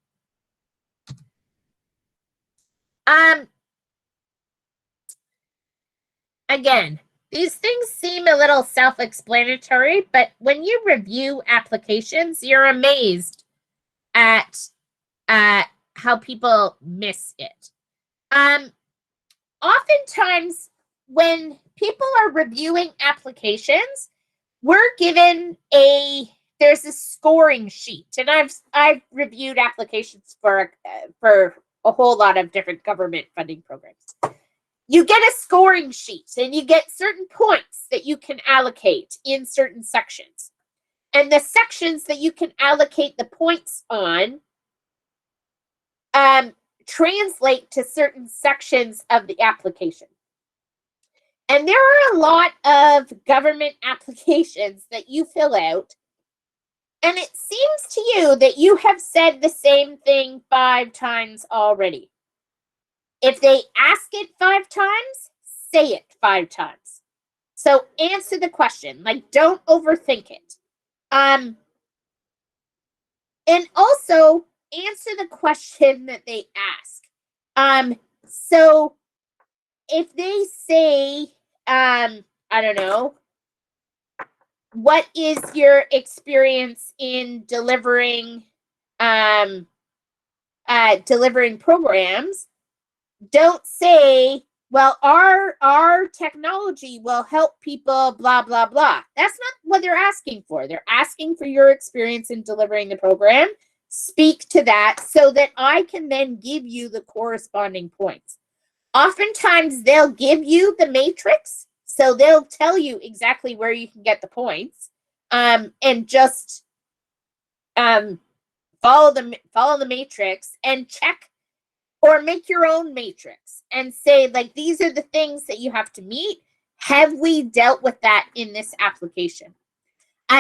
Again, these things seem a little self-explanatory, but when you review applications, you're amazed at how people miss it. Oftentimes, when people are reviewing applications, we're given there's a scoring sheet, and I've reviewed applications for a whole lot of different government funding programs. You get a scoring sheet, and you get certain points that you can allocate in certain sections. And the sections that you can allocate the points on translate to certain sections of the application. And there are a lot of government applications that you fill out, and it seems to you that you have said the same thing 5 times already. If they ask it 5 times, say it 5 times. So answer the question. Like, don't overthink it. And also answer the question that they ask. So if they say, I don't know, what is your experience in delivering programs? Don't say, well, our technology will help people, blah, blah, blah. That's not what they're asking for. They're asking for your experience in delivering the program. Speak to that so that I can then give you the corresponding points. Oftentimes, they'll give you the matrix, so they'll tell you exactly where you can get the points, and just follow the matrix and check, or make your own matrix and say, like, these are the things that you have to meet. Have we dealt with that in this application?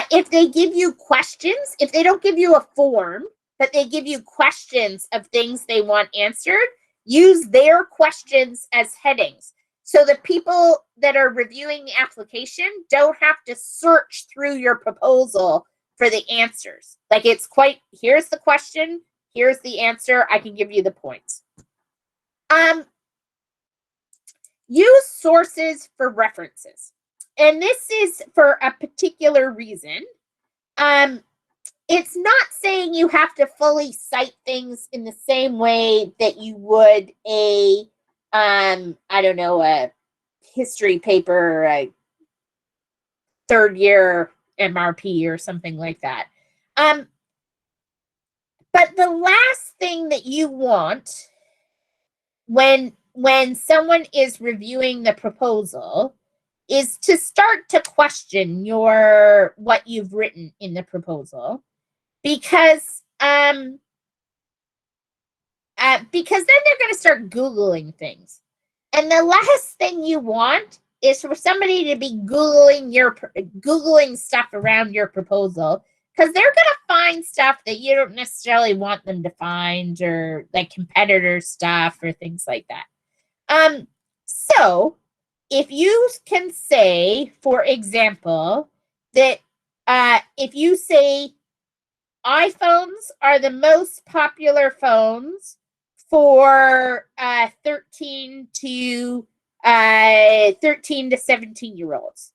If they give you questions, if they don't give you a form, but they give you questions of things they want answered, use their questions as headings. So the people that are reviewing the application don't have to search through your proposal for the answers. Like, it's quite, here's the question, here's the answer, I can give you the points. Use sources for references. And this is for a particular reason. It's not saying you have to fully cite things in the same way that you would a, I don't know, a history paper, a 3rd year MRP or something like that. But the last thing that you want when someone is reviewing the proposal is to start to question what you've written in the proposal, because then they're going to start Googling things. And the last thing you want is for somebody to be Googling stuff around your proposal, because they're going to find stuff that you don't necessarily want them to find, or like competitor stuff or things like that. So if you can say, for example, that if you say iPhones are the most popular phones for 13 to 17-year-olds.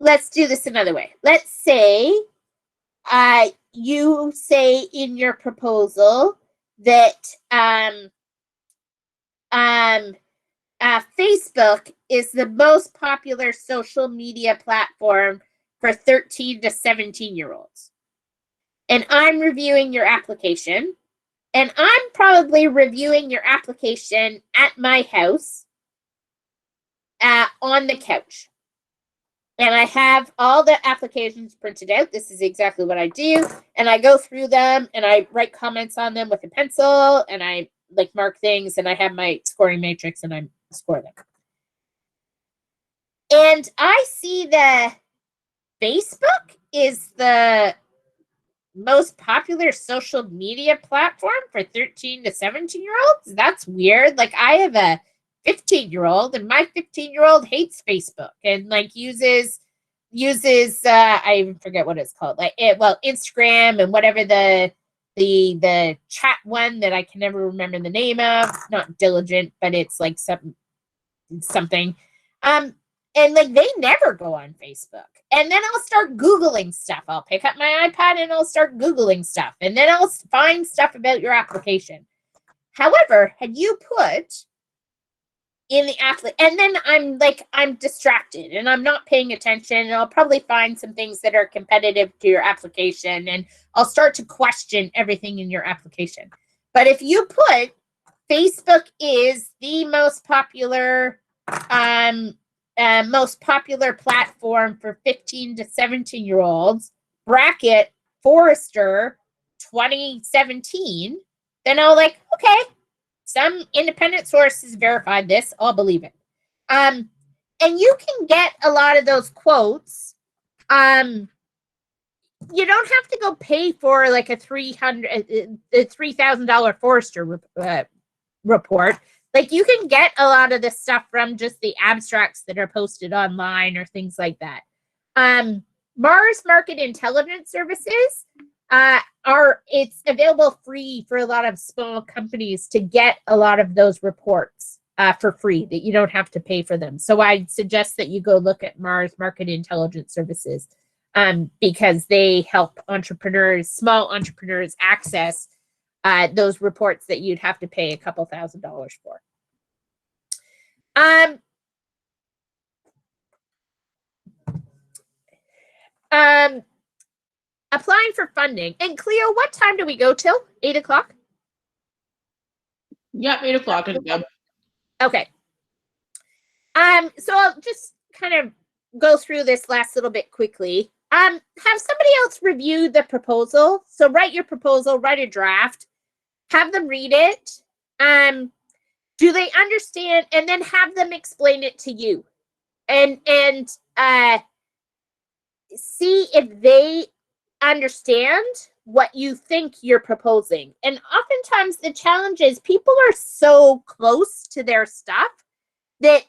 Let's do this another way. Let's say you say in your proposal that Facebook is the most popular social media platform for 13 to 17-year-olds. And I'm reviewing your application, and I'm probably reviewing your application at my house on the couch. And I have all the applications printed out. This is exactly what I do. And I go through them, and I write comments on them with a pencil, and I like mark things, and I have my scoring matrix, and I score them. And I see that Facebook is the most popular social media platform for 13 to 17-year-olds. That's weird. Like, I have a 15-year-old, and my 15-year-old hates Facebook and like uses I even forget what it's called. Like, Instagram and whatever the chat one that I can never remember the name of. Not Diligent, but it's like something. And like, they never go on Facebook. And then I'll start Googling stuff. I'll pick up my iPad and I'll start Googling stuff. And then I'll find stuff about your application. However, had you put in the and then I'm distracted and I'm not paying attention, and I'll probably find some things that are competitive to your application, and I'll start to question everything in your application. But if you put Facebook is the most popular platform for 15 to 17-year-olds, bracket Forrester 2017, then I'll like, okay, some independent sources verified this. I'll believe it. And you can get a lot of those quotes. You don't have to go pay for like a $3,000 Forrester report. Like you can get a lot of this stuff from just the abstracts that are posted online or things like that. Mars Market Intelligence Services it's available free for a lot of small companies to get a lot of those reports for free, that you don't have to pay for them. So I suggest that you go look at Mars Market Intelligence Services because they help entrepreneurs, small entrepreneurs, access those reports that you'd have to pay a couple $1,000s for. Applying for funding. And Cleo, what time do we go till? 8 o'clock? Yep, 8 o'clock is good. Okay. So I'll just kind of go through this last little bit quickly. Have somebody else review the proposal. So write your proposal, write a draft, have them read it. Do they understand? And then have them explain it to you. And see if they understand what you think you're proposing. And oftentimes the challenge is people are so close to their stuff that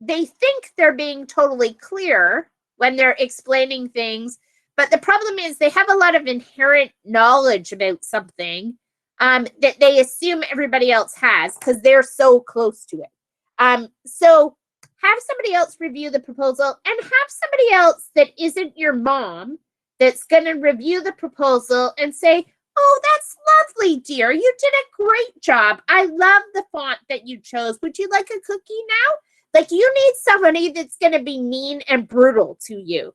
they think they're being totally clear when they're explaining things. But the problem is they have a lot of inherent knowledge about something that they assume everybody else has because they're so close to it. So have somebody else review the proposal, and have somebody else that isn't your mom that's going to review the proposal and say, oh, that's lovely, dear. You did a great job. I love the font that you chose. Would you like a cookie now? Like, you need somebody that's going to be mean and brutal to you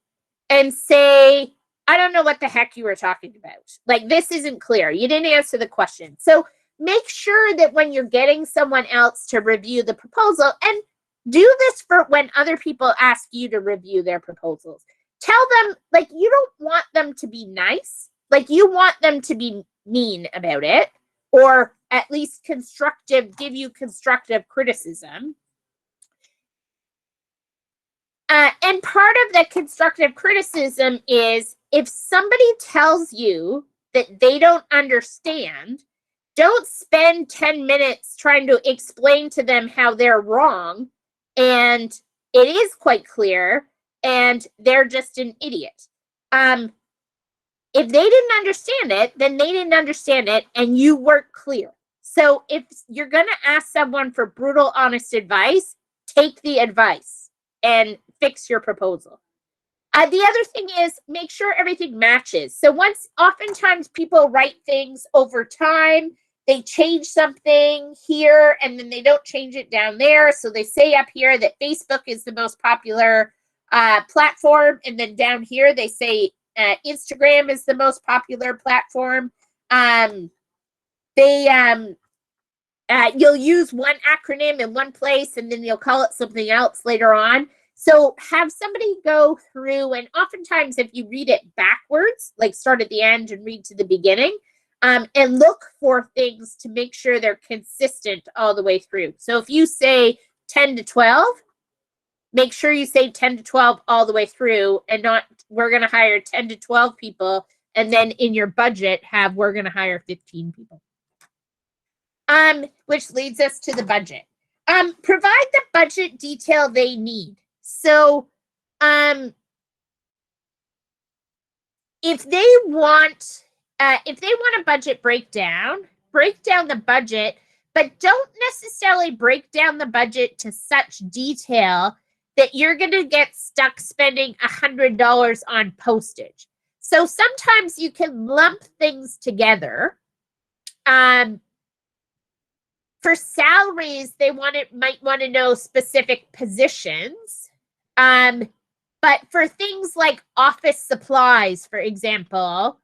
and say, I don't know what the heck you were talking about. Like, this isn't clear. You didn't answer the question. So make sure that when you're getting someone else to review the proposal, and do this for when other people ask you to review their proposals. Tell them, like, you don't want them to be nice. Like, you want them to be mean about it, or at least give you constructive criticism. And part of the constructive criticism is if somebody tells you that they don't understand, don't spend 10 minutes trying to explain to them how they're wrong. And it is quite clear, and they're just an idiot. If they didn't understand it, then they didn't understand it, and you weren't clear. So if you're going to ask someone for brutal, honest advice, take the advice and fix your proposal. The other thing is make sure everything matches. So oftentimes people write things over time. They change something here and then they don't change it down there. So they say up here that Facebook is the most popular platform. And then down here they say Instagram is the most popular platform. You'll use one acronym in one place and then you'll call it something else later on. So have somebody go through, and oftentimes if you read it backwards, like start at the end and read to the beginning, and look for things to make sure they're consistent all the way through. So if you say 10 to 12, make sure you say 10 to 12 all the way through, and not we're going to hire 10 to 12 people, and then in your budget have we're going to hire 15 people. Which leads us to the budget. Provide the budget detail they need. So if they want a budget breakdown, break down the budget, but don't necessarily break down the budget to such detail that you're going to get stuck spending $100 on postage. So sometimes you can lump things together. For salaries, they might want to know specific positions. But for things like office supplies, for example,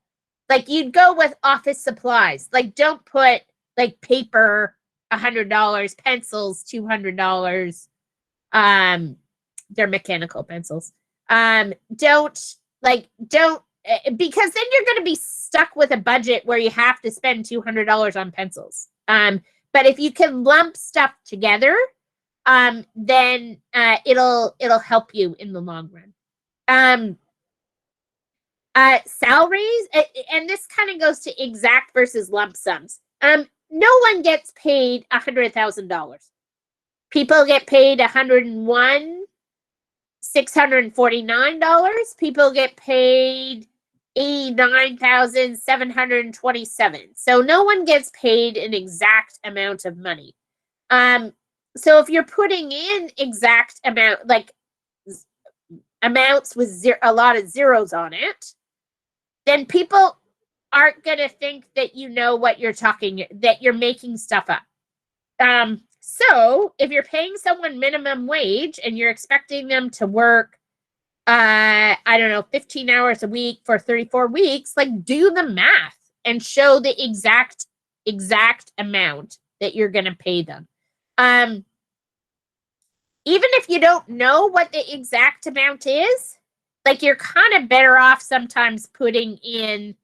like you'd go with office supplies. Like don't put like paper, $100, pencils, $200. They're mechanical pencils. Don't because then you're going to be stuck with a budget where you have to spend $200 on pencils. But if you can lump stuff together, then it'll help you in the long run. Salaries, and this kind of goes to exact versus lump sums. No one gets paid $100,000. People get paid $101,649. People get paid $89,727. So no one gets paid an exact amount of money. So if you're putting in exact amount, like amounts with a lot of zeros on it, then people aren't going to think that you know what you're talking, that you're making stuff up. So if you're paying someone minimum wage and you're expecting them to work, I don't know, 15 hours a week for 34 weeks, like do the math and show the exact amount that you're going to pay them. Even if you don't know what the exact amount is, like you're kind of better off sometimes putting in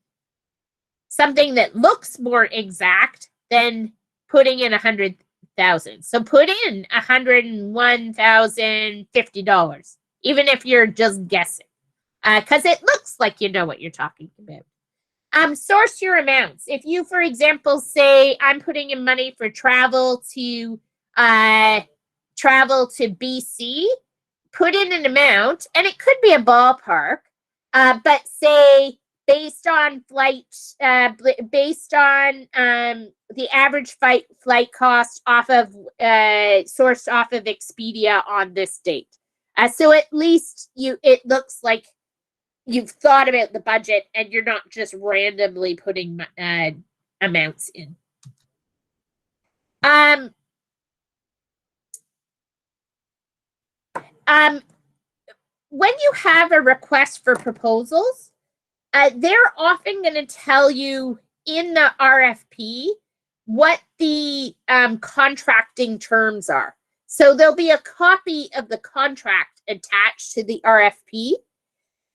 something that looks more exact than putting in $100,000. So put in $101,050, even if you're just guessing, because it looks like you know what you're talking about. Source your amounts. If you, for example, say I'm putting in money for travel to BC, put in an amount, and it could be a ballpark, but say based on flight, based on the average flight cost off of sourced off of Expedia on this date. So at least it looks like you've thought about the budget and you're not just randomly putting amounts in. When you have a request for proposals, they're often going to tell you in the RFP what the contracting terms are. So there'll be a copy of the contract attached to the RFP.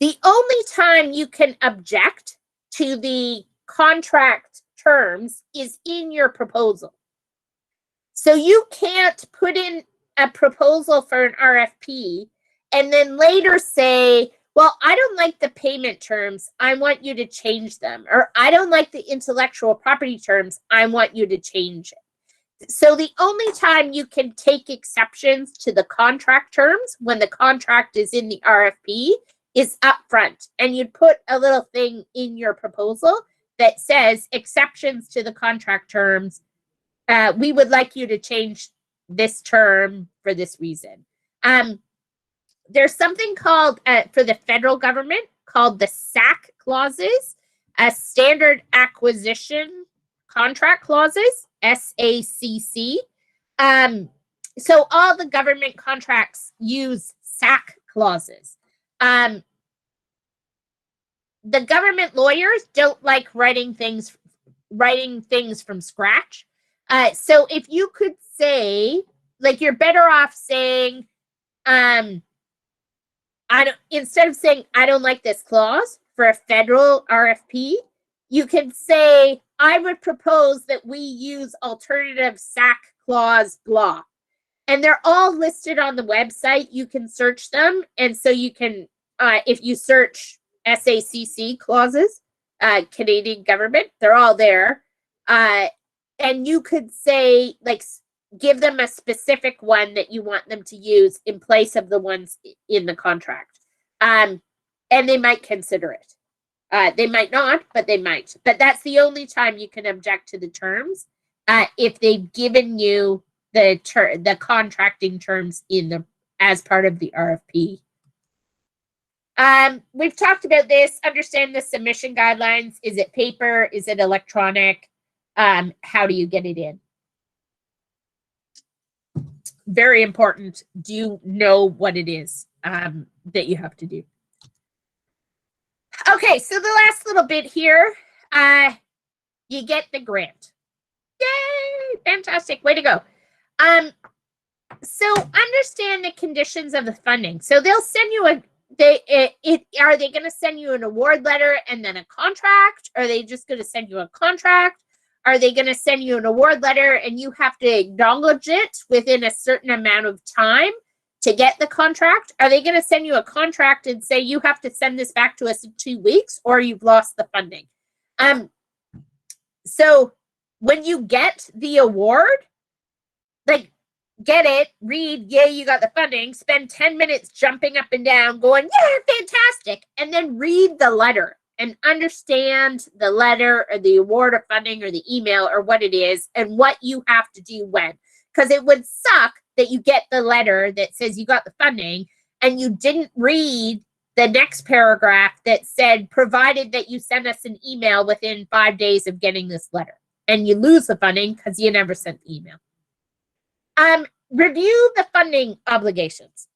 The only time you can object to the contract terms is in your proposal. So you can't put in a proposal for an RFP and then later say, well, I don't like the payment terms, I want you to change them. Or I don't like the intellectual property terms, I want you to change it. So the only time you can take exceptions to the contract terms when the contract is in the RFP is upfront. And you'd put a little thing in your proposal that says exceptions to the contract terms. We would like you to change this term for this reason. There's something called, for the federal government, called the SAC clauses, Standard Acquisition Contract Clauses, SACC. So all the government contracts use SAC clauses. The government lawyers don't like writing things from scratch. So if you could say, like, you're better off saying, instead of saying, I don't like this clause for a federal RFP, you can say, I would propose that we use alternative SAC clause blah. And they're all listed on the website. You can search them. And so you can, if you search SACC clauses, Canadian government, they're all there. And you could say, like, give them a specific one that you want them to use in place of the ones in the contract. And they might consider it. They might not, but they might. But that's the only time you can object to the terms, if they've given you the contracting terms as part of the RFP. We've talked about this. Understand the submission guidelines. Is it paper? Is it electronic? How do you get it in? Very important. Do you know what it is that you have to do? Okay, so the last little bit here, you get the grant. Yay! Fantastic. Way to go. So understand the conditions of the funding. So they'll send you are they going to send you an award letter and then a contract? Are they just going to send you a contract? Are they going to send you an award letter and you have to acknowledge it within a certain amount of time to get the contract? Are they going to send you a contract and say you have to send this back to us in 2 weeks or you've lost the funding? So when you get the award, like, get it, read, yay, you got the funding, spend 10 minutes jumping up and down going, yeah, fantastic, and then read the letter and understand the letter or the award of funding or the email or what it is and what you have to do when. Because it would suck that you get the letter that says you got the funding and you didn't read the next paragraph that said, provided that you send us an email within 5 days of getting this letter, and you lose the funding because you never sent the email. Review the funding obligations.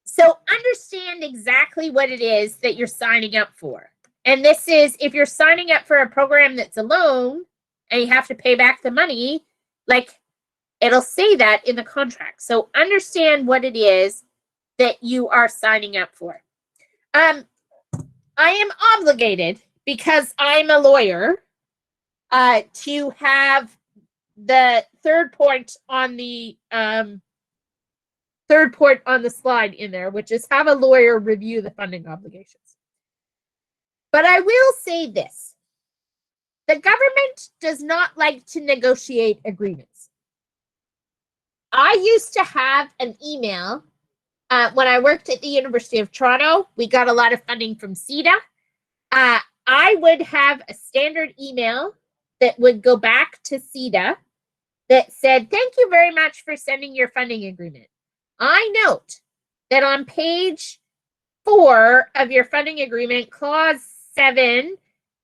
So understand exactly what it is that you're signing up for. And this is, if you're signing up for a program that's a loan and you have to pay back the money, like, it'll say that in the contract. So understand what it is that you are signing up for. I am obligated, because I'm a lawyer, to have the third point on the slide in there, which is have a lawyer review the funding obligations. But I will say this: the government does not like to negotiate agreements. I used to have an email when I worked at the University of Toronto. We got a lot of funding from CETA. I would have a standard email that would go back to CETA that said, thank you very much for sending your funding agreement. I note that on page 4 of your funding agreement, clause 7,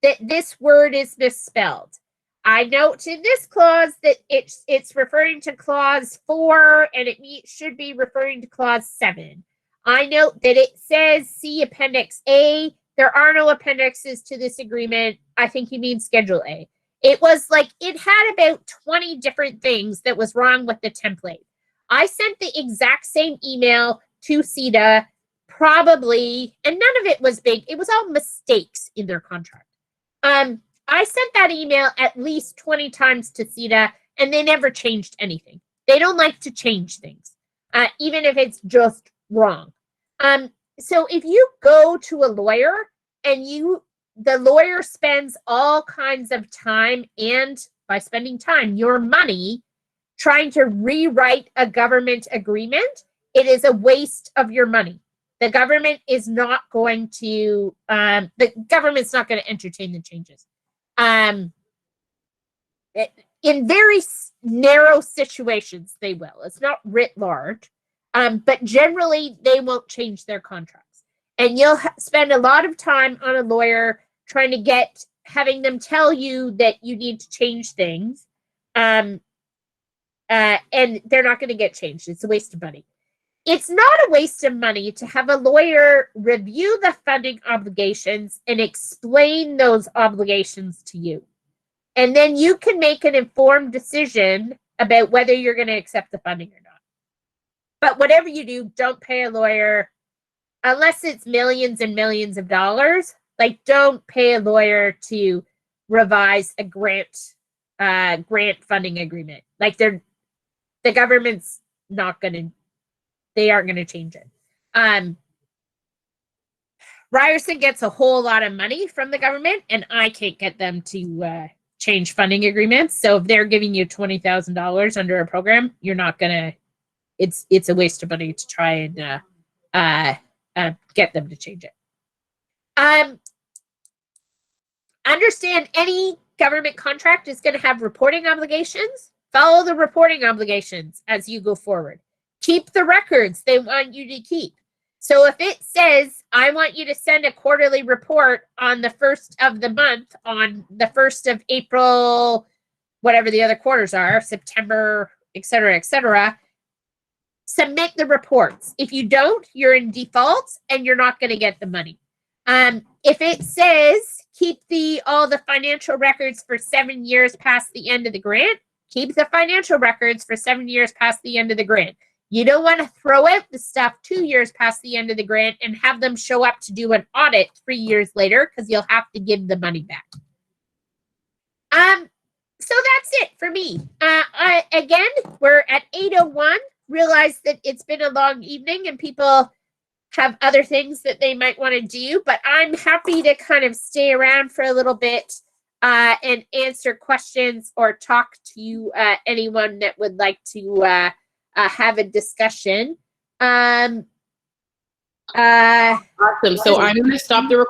that this word is misspelled. I note in this clause that it's referring to clause 4 and it should be referring to clause 7. I note that it says see Appendix A. There are no appendixes to this agreement. I think you mean Schedule A. It was like, it had about 20 different things that was wrong with the template. I sent the exact same email to CETA, probably, and none of it was big. It was all mistakes in their contract. I sent that email at least 20 times to CETA, and they never changed anything. They don't like to change things, even if it's just wrong. So if you go to a lawyer and the lawyer spends all kinds of time, and by spending time, your money, trying to rewrite a government agreement, it is a waste of your money. The government is not going to, entertain the changes. In very narrow situations, they will. It's not writ large, but generally they won't change their contracts. And you'll spend a lot of time on a lawyer trying to having them tell you that you need to change things. And they're not going to get changed. It's a waste of money. It's not a waste of money to have a lawyer review the funding obligations and explain those obligations to you. And then you can make an informed decision about whether you're going to accept the funding or not. But whatever you do, don't pay a lawyer unless it's millions and millions of dollars. Like, don't pay a lawyer to revise a grant funding agreement. Like, the government's they aren't going to change it. Ryerson gets a whole lot of money from the government, and I can't get them to change funding agreements. So if they're giving you $20,000 under a program, you're not going to, it's a waste of money to try and get them to change it. Understand any government contract is going to have reporting obligations. Follow the reporting obligations as you go forward. Keep the records they want you to keep. So if it says, I want you to send a quarterly report on the 1st of the month, on the 1st of April, whatever the other quarters are, September, et cetera, submit the reports. If you don't, you're in default and you're not going to get the money. If it says, keep all the financial records for 7 years past the end of the grant, keep the financial records for 7 years past the end of the grant. You don't want to throw out the stuff 2 years past the end of the grant and have them show up to do an audit 3 years later, because you'll have to give the money back. So that's it for me. Again, we're at 8:01. Realize that it's been a long evening and people have other things that they might want to do, but I'm happy to kind of stay around for a little bit and answer questions or talk to anyone that would like to have a discussion. Awesome. So I'm going to stop the recording.